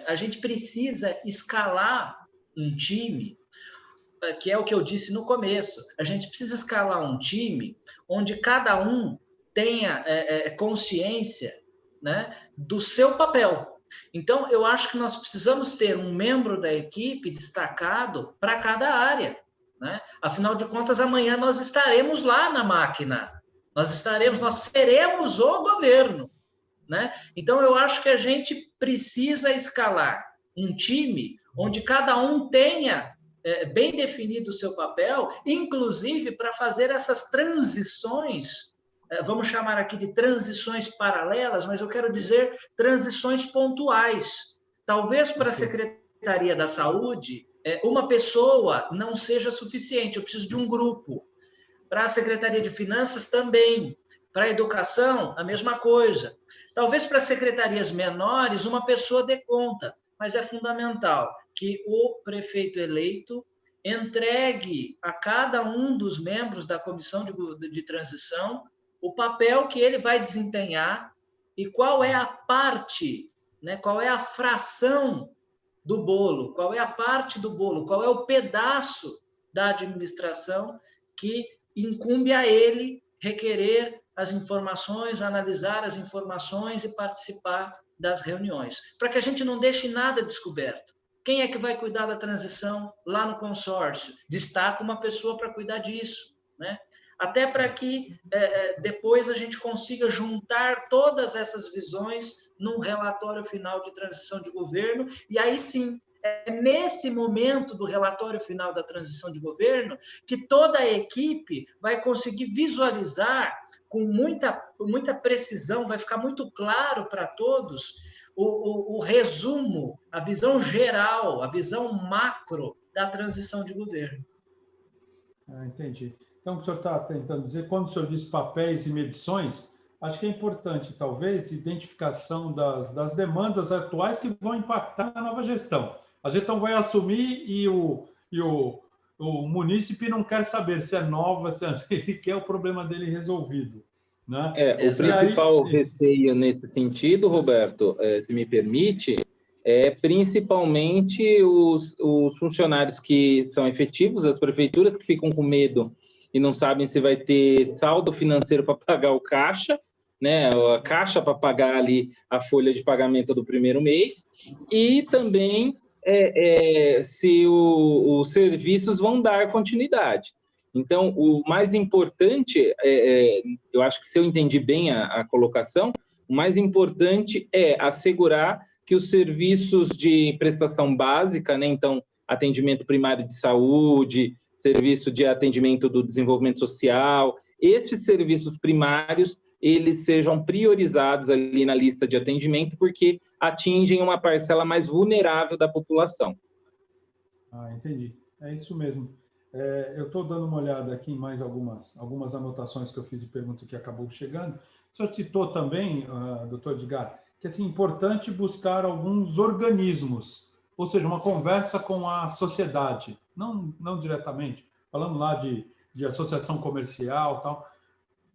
a gente precisa escalar um time, que é o que eu disse no começo. A gente precisa escalar um time onde cada um tenha consciência, né, do seu papel. Então, eu acho que nós precisamos ter um membro da equipe destacado para cada área, né? Afinal de contas, amanhã nós estaremos lá na máquina, nós seremos o governo, né? Então, eu acho que a gente precisa escalar um time onde cada um tenha bem definido o seu papel, inclusive para fazer essas transições, vamos chamar aqui de transições paralelas, mas eu quero dizer transições pontuais. Talvez para a Secretaria da Saúde, uma pessoa não seja suficiente, eu preciso de um grupo. Para a Secretaria de Finanças também. Para a Educação, a mesma coisa. Talvez para secretarias menores, uma pessoa dê conta, mas é fundamental que o prefeito eleito entregue a cada um dos membros da comissão de transição o papel que ele vai desempenhar e qual é a parte, né, qual é a fração do bolo, qual é a parte do bolo, qual é o pedaço da administração que incumbe a ele requerer as informações, analisar as informações e participar das reuniões, para que a gente não deixe nada descoberto. Quem é que vai cuidar da transição lá no consórcio? Destaca uma pessoa para cuidar disso, né? Até para que depois a gente consiga juntar todas essas visões num relatório final de transição de governo, e aí sim, é nesse momento do relatório final da transição de governo que toda a equipe vai conseguir visualizar com muita precisão, vai ficar muito claro para todos o resumo, a visão geral, a visão macro da transição de governo. Entendi. Então, o que o senhor está tentando dizer, quando o senhor diz papéis e medições, acho que é importante, talvez, identificação das demandas atuais que vão impactar na nova gestão. A gestão vai assumir e o munícipe não quer saber se é nova, se ele quer o problema dele resolvido, né? O principal receio nesse sentido, Roberto, se me permite, é principalmente os funcionários que são efetivos, as prefeituras que ficam com medo e não sabem se vai ter saldo financeiro para pagar o caixa, né, a caixa para pagar ali a folha de pagamento do primeiro mês, e também se os serviços vão dar continuidade. Então, o mais importante, eu acho que se eu entendi bem a colocação, o mais importante é assegurar que os serviços de prestação básica, né, então, atendimento primário de saúde, serviço de atendimento do desenvolvimento social, esses serviços primários, eles sejam priorizados ali na lista de atendimento, porque atingem uma parcela mais vulnerável da população. Entendi. É isso mesmo. Eu estou dando uma olhada aqui em mais algumas anotações que eu fiz de pergunta que acabou chegando. O senhor citou também, doutor Edgar, que é assim, importante buscar alguns organismos, ou seja, uma conversa com a sociedade, não diretamente, falando lá de associação comercial e tal.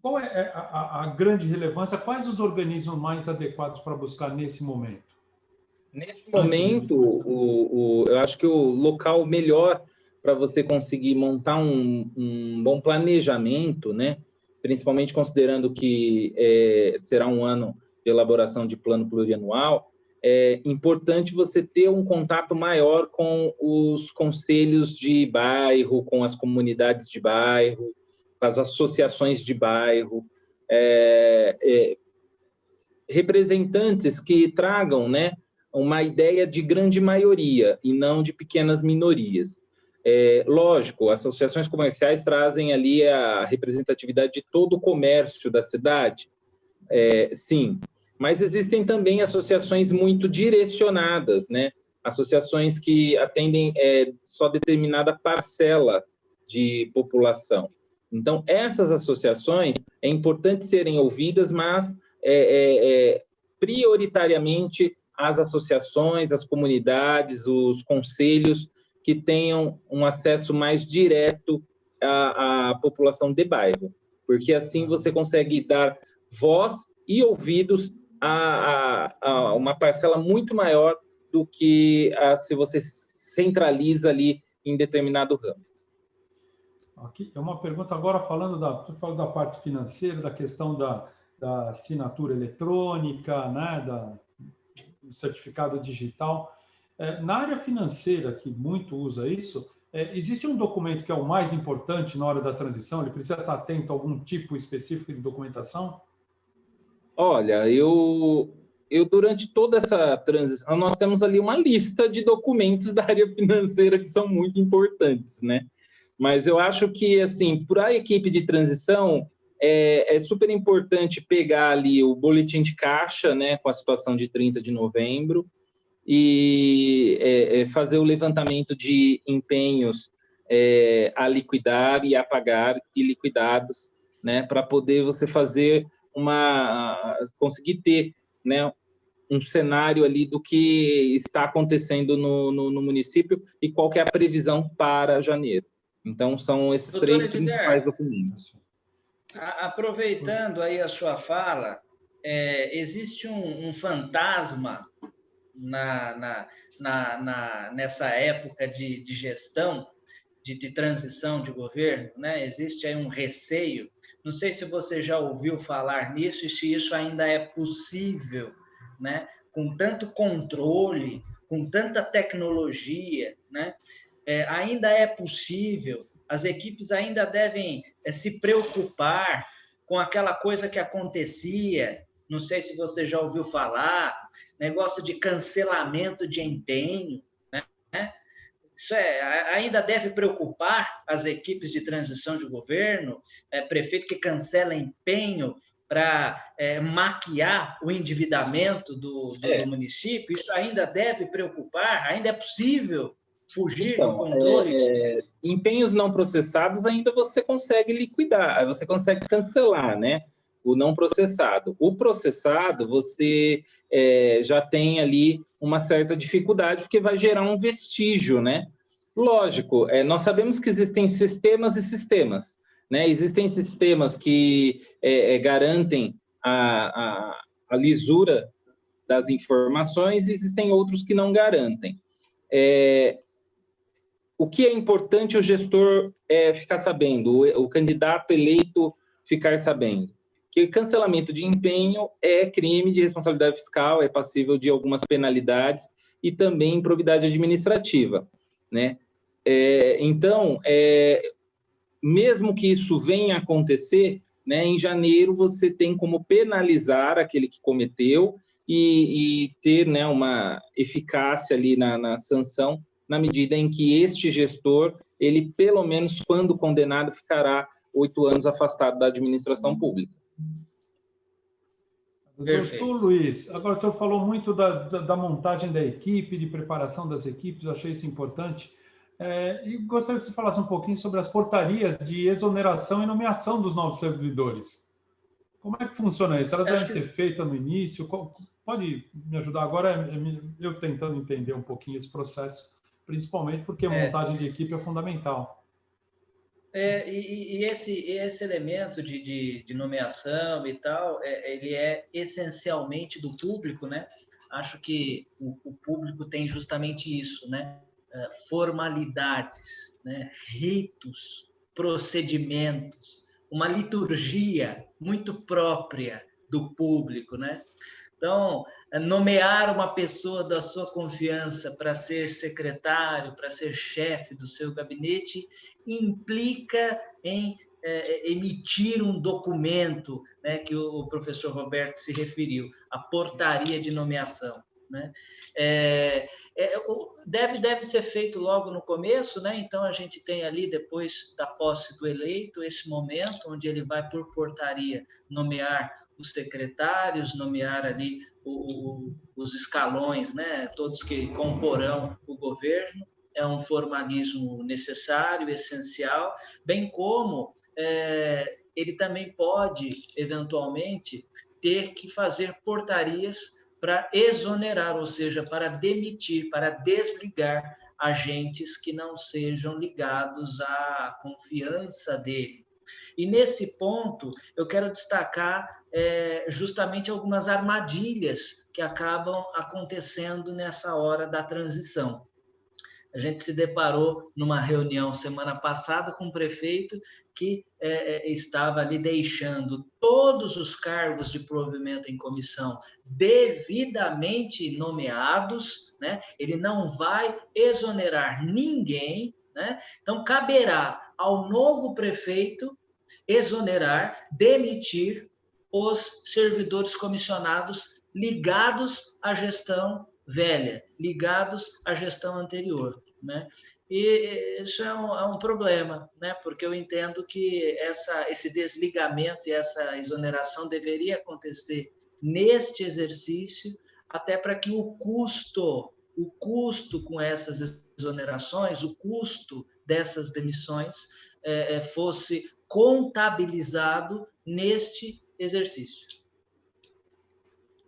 Qual é a grande relevância? Quais os organismos mais adequados para buscar nesse momento? Nesse momento, eu acho que o local melhor para você conseguir montar um bom planejamento, né? Principalmente considerando que será um ano de elaboração de plano plurianual, é importante você ter um contato maior com os conselhos de bairro, com as comunidades de bairro, com as associações de bairro, representantes que tragam, né, uma ideia de grande maioria e não de pequenas minorias. Lógico, as associações comerciais trazem ali a representatividade de todo o comércio da cidade, sim, mas existem também associações muito direcionadas, né? Associações que atendem só determinada parcela de população. Então, essas associações é importante serem ouvidas, mas prioritariamente as associações, as comunidades, os conselhos que tenham um acesso mais direto à população de bairro, porque assim você consegue dar voz e ouvidos a uma parcela muito maior do que se você centraliza ali em determinado ramo. Aqui é uma pergunta agora falando da parte financeira, da questão da assinatura eletrônica, né, do certificado digital. Na área financeira, que muito usa isso, existe um documento que é o mais importante na hora da transição? Ele precisa estar atento a algum tipo específico de documentação? Olha, eu durante toda essa transição, nós temos ali uma lista de documentos da área financeira que são muito importantes, né? Mas eu acho que, assim, para a equipe de transição, é super importante pegar ali o boletim de caixa, né, com a situação de 30 de novembro, e fazer o levantamento de empenhos a liquidar e a pagar e liquidados, né, para poder você fazer conseguir ter, né, um cenário ali do que está acontecendo no município e qual que é a previsão para janeiro. Então, são esses Doutor três principais documentos. Aproveitando aí a sua fala, existe um fantasma nessa época de gestão, de transição de governo, né? Existe aí um receio. Não sei se você já ouviu falar nisso e se isso ainda é possível, né? Com tanto controle, com tanta tecnologia, né? Ainda é possível, as equipes ainda devem se preocupar com aquela coisa que acontecia, não sei se você já ouviu falar, negócio de cancelamento de empenho, né? Isso ainda deve preocupar as equipes de transição de governo, prefeito que cancela empenho para maquiar o endividamento do município, isso ainda deve preocupar, ainda é possível fugir do controle? Empenhos não processados ainda você consegue liquidar, você consegue cancelar, né? O não processado. O processado, você já tem ali uma certa dificuldade, porque vai gerar um vestígio, né? Lógico, nós sabemos que existem sistemas e sistemas, né? Existem sistemas que garantem a lisura das informações e existem outros que não garantem. O que é importante o gestor ficar sabendo, o candidato eleito ficar sabendo? Que cancelamento de empenho é crime de responsabilidade fiscal, é passível de algumas penalidades e também improbidade administrativa, né? Então, mesmo que isso venha a acontecer, né, em janeiro você tem como penalizar aquele que cometeu e ter, né, uma eficácia ali na sanção, na medida em que este gestor, ele, pelo menos quando condenado, ficará 8 anos afastado da administração pública. Doutor Luiz, agora o senhor falou muito da montagem da equipe, de preparação das equipes, eu achei isso importante. E gostaria que você falasse um pouquinho sobre as portarias de exoneração e nomeação dos novos servidores. Como é que funciona isso? Elas devem ser feitas no início? Pode me ajudar agora, eu tentando entender um pouquinho esse processo, principalmente porque a montagem de equipe é fundamental. E esse elemento de nomeação e tal, ele é essencialmente do público, né? Acho que o público tem justamente isso, né? Formalidades, né? Ritos, procedimentos, uma liturgia muito própria do público, né? Então, nomear uma pessoa da sua confiança para ser secretário, para ser chefe do seu gabinete, implica em emitir um documento, né, que o professor Roberto se referiu, a portaria de nomeação, né? Deve ser feito logo no começo, né? Então a gente tem ali, depois da posse do eleito, esse momento onde ele vai, por portaria, nomear os secretários, nomear ali os escalões, né? Todos que comporão o governo. É um formalismo necessário, essencial, bem como ele também pode, eventualmente, ter que fazer portarias para exonerar, ou seja, para demitir, para desligar agentes que não sejam ligados à confiança dele. E nesse ponto, eu quero destacar justamente algumas armadilhas que acabam acontecendo nessa hora da transição. A gente se deparou numa reunião semana passada com um prefeito que estava ali deixando todos os cargos de provimento em comissão devidamente nomeados, né? Ele não vai exonerar ninguém, né? Então, caberá ao novo prefeito exonerar, demitir os servidores comissionados ligados à gestão velha, ligados à gestão anterior, né? E isso é um problema, né? Porque eu entendo que esse desligamento e essa exoneração deveria acontecer neste exercício, até para que o custo com essas exonerações, o custo dessas demissões fosse contabilizado neste exercício.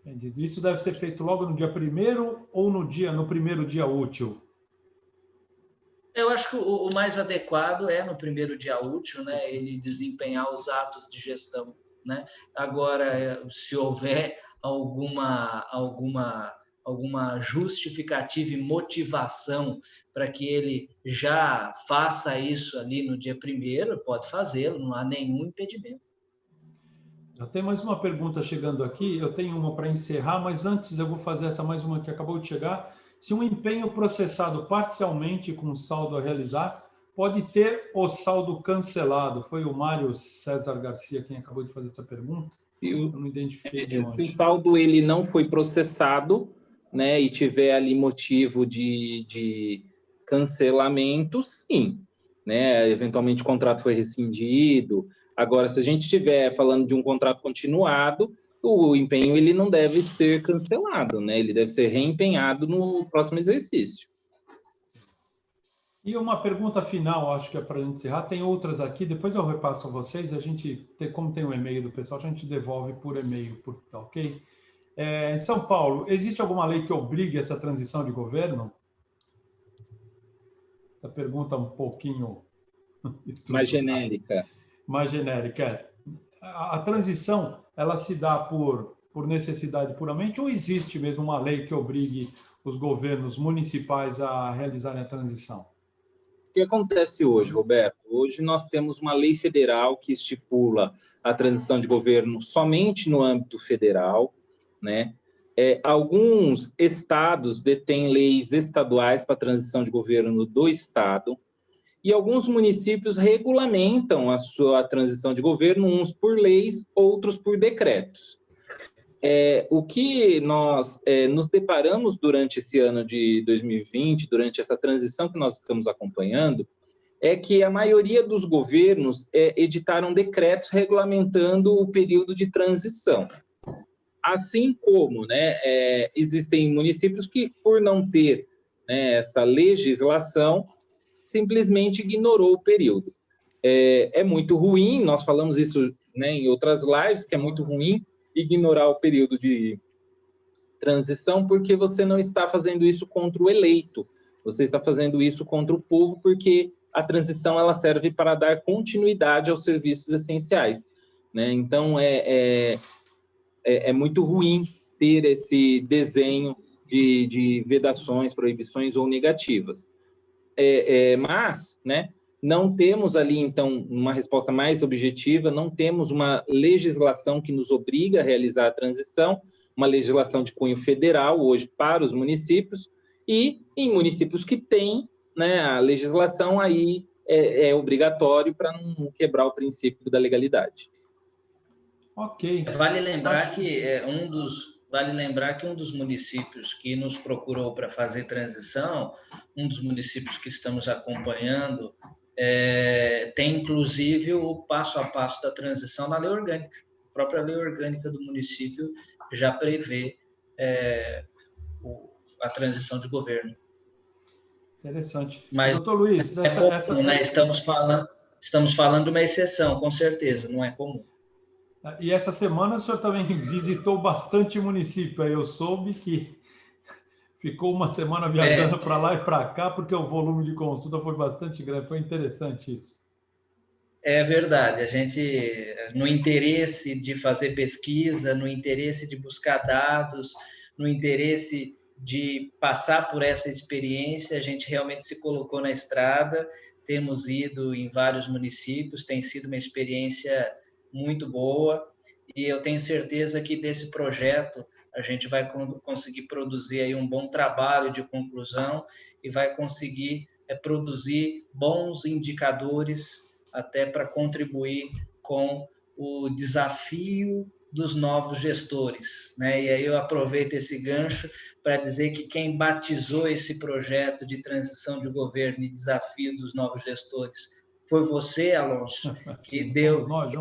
Entendido. Isso deve ser feito logo no dia 1º ou no primeiro dia útil? Eu acho que o mais adequado é no primeiro dia útil, né, ele desempenhar os atos de gestão, né? Agora, se houver alguma justificativa e motivação para que ele já faça isso ali no dia 1º, pode fazê-lo, não há nenhum impedimento. Já tem mais uma pergunta chegando aqui, eu tenho uma para encerrar, mas antes eu vou fazer essa mais uma que acabou de chegar. Se um empenho processado parcialmente com saldo a realizar, pode ter o saldo cancelado? Foi o Mário César Garcia quem acabou de fazer essa pergunta. Eu não identifiquei de onde. Se o saldo ele não foi processado, né, e tiver ali motivo de cancelamento, sim, né? Eventualmente o contrato foi rescindido. Agora, se a gente estiver falando de um contrato continuado, o empenho ele não deve ser cancelado, né? Ele deve ser reempenhado no próximo exercício. E uma pergunta final, acho que é para a gente encerrar. Tem outras aqui, depois eu repasso a vocês. A gente, como tem o e-mail do pessoal, a gente devolve por e-mail, ok? Em São Paulo, existe alguma lei que obrigue essa transição de governo? Essa pergunta é um pouquinho mais genérica. Mais genérica. A transição, ela se dá por necessidade puramente ou existe mesmo uma lei que obrigue os governos municipais a realizarem a transição? O que acontece hoje, Roberto? Hoje nós temos uma lei federal que estipula a transição de governo somente no âmbito federal, né? Alguns estados detêm leis estaduais para a transição de governo do estado e alguns municípios regulamentam a sua transição de governo, uns por leis, outros por decretos. O que nós nos deparamos durante esse ano de 2020, durante essa transição que nós estamos acompanhando, é que a maioria dos governos editaram decretos regulamentando o período de transição. Assim como, né, existem municípios que, por não ter, né, essa legislação, simplesmente ignorou o período. É muito ruim, nós falamos isso, né, em outras lives, que é muito ruim ignorar o período de transição, porque você não está fazendo isso contra o eleito, você está fazendo isso contra o povo, porque a transição ela serve para dar continuidade aos serviços essenciais, né? Então, é muito ruim ter esse desenho de vedações, proibições ou negativas. Mas, né, não temos ali, então, uma resposta mais objetiva, não temos uma legislação que nos obriga a realizar a transição, uma legislação de cunho federal hoje para os municípios, e em municípios que têm, né, a legislação, aí é obrigatório para não quebrar o princípio da legalidade. Ok. Vale lembrar que um dos municípios que nos procurou para fazer transição, um dos municípios que estamos acompanhando, tem inclusive o passo a passo da transição na lei orgânica. A própria lei orgânica do município já prevê a transição de governo. Interessante. Mas, doutor Luiz, comum, né? Estamos falando de uma exceção, com certeza, não é comum. E essa semana o senhor também visitou bastante município. Eu soube que ficou uma semana viajando para lá e para cá, porque o volume de consulta foi bastante grande. Foi interessante isso. É verdade. A gente, no interesse de fazer pesquisa, no interesse de buscar dados, no interesse de passar por essa experiência, a gente realmente se colocou na estrada. Temos ido em vários municípios, tem sido uma experiência muito boa, e eu tenho certeza que desse projeto a gente vai conseguir produzir aí um bom trabalho de conclusão e vai conseguir produzir bons indicadores até para contribuir com o desafio dos novos gestores, né? E aí eu aproveito esse gancho para dizer que quem batizou esse projeto de transição de governo e desafio dos novos gestores foi você, Alonso, que deu nome,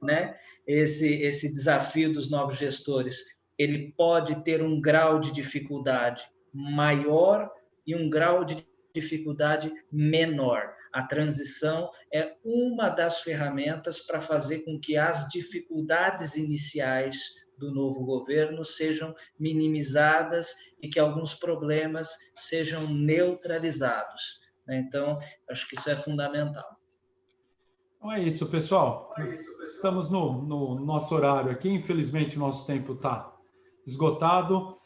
né? Esse desafio dos novos gestores. Ele pode ter um grau de dificuldade maior e um grau de dificuldade menor. A transição é uma das ferramentas para fazer com que as dificuldades iniciais do novo governo sejam minimizadas e que alguns problemas sejam neutralizados. Então, acho que isso é fundamental. Então é isso, pessoal. Estamos no nosso horário aqui. Infelizmente, o nosso tempo está esgotado.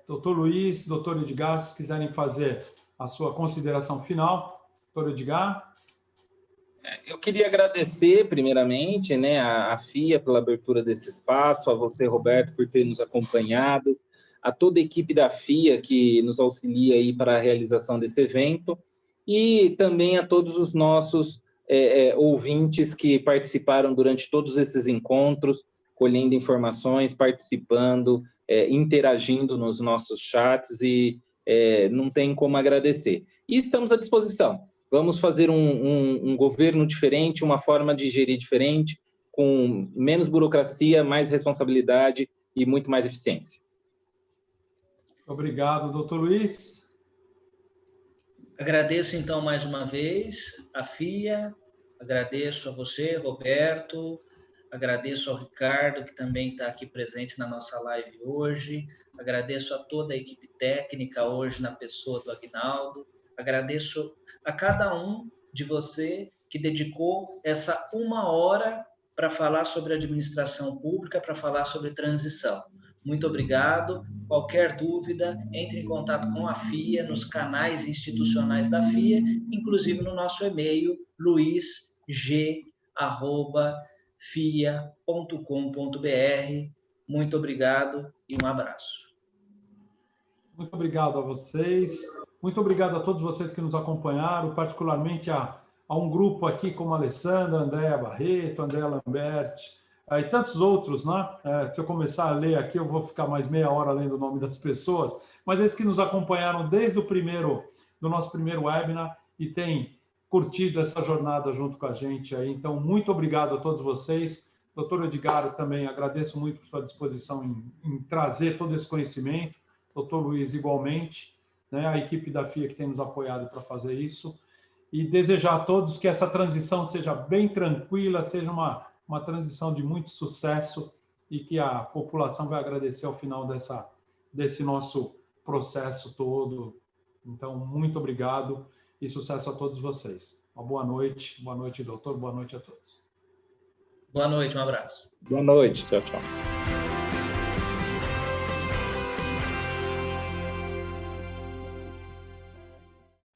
Doutor Luiz, doutor Edgar, se quiserem fazer a sua consideração final. Doutor Edgar. Eu queria agradecer, primeiramente, né, a FIA pela abertura desse espaço, a você, Roberto, por ter nos acompanhado, a toda a equipe da FIA que nos auxilia aí para a realização desse evento, e também a todos os nossos ouvintes que participaram durante todos esses encontros, colhendo informações, participando, interagindo nos nossos chats, e não tem como agradecer. E estamos à disposição. Vamos fazer um governo diferente, uma forma de gerir diferente, com menos burocracia, mais responsabilidade e muito mais eficiência. Obrigado, doutor Luiz. Agradeço, então, mais uma vez a FIA, agradeço a você, Roberto, agradeço ao Ricardo, que também está aqui presente na nossa live hoje, agradeço a toda a equipe técnica hoje na pessoa do Aguinaldo, agradeço a cada um de você que dedicou essa 1 hora para falar sobre administração pública, para falar sobre transição. Muito obrigado. Qualquer dúvida, entre em contato com a FIA, nos canais institucionais da FIA, inclusive no nosso e-mail, luisg@fia.com.br. Muito obrigado e um abraço. Muito obrigado a vocês. Muito obrigado a todos vocês que nos acompanharam, particularmente a um grupo aqui como a Alessandra, Andréa Barreto, Andréa Lambert, e tantos outros, né? Se eu começar a ler aqui, eu vou ficar mais meia hora lendo o nome das pessoas, mas esses que nos acompanharam desde do nosso primeiro webinar e têm curtido essa jornada junto com a gente aí. Então, muito obrigado a todos vocês. Doutor Edgar, também agradeço muito por sua disposição em trazer todo esse conhecimento. Doutor Luiz, igualmente, né? A equipe da FIA que tem nos apoiado para fazer isso. E desejar a todos que essa transição seja bem tranquila, seja uma transição de muito sucesso e que a população vai agradecer ao final desse nosso processo todo. Então, muito obrigado e sucesso a todos vocês. Uma boa noite, doutor, boa noite a todos. Boa noite, um abraço. Boa noite, tchau, tchau.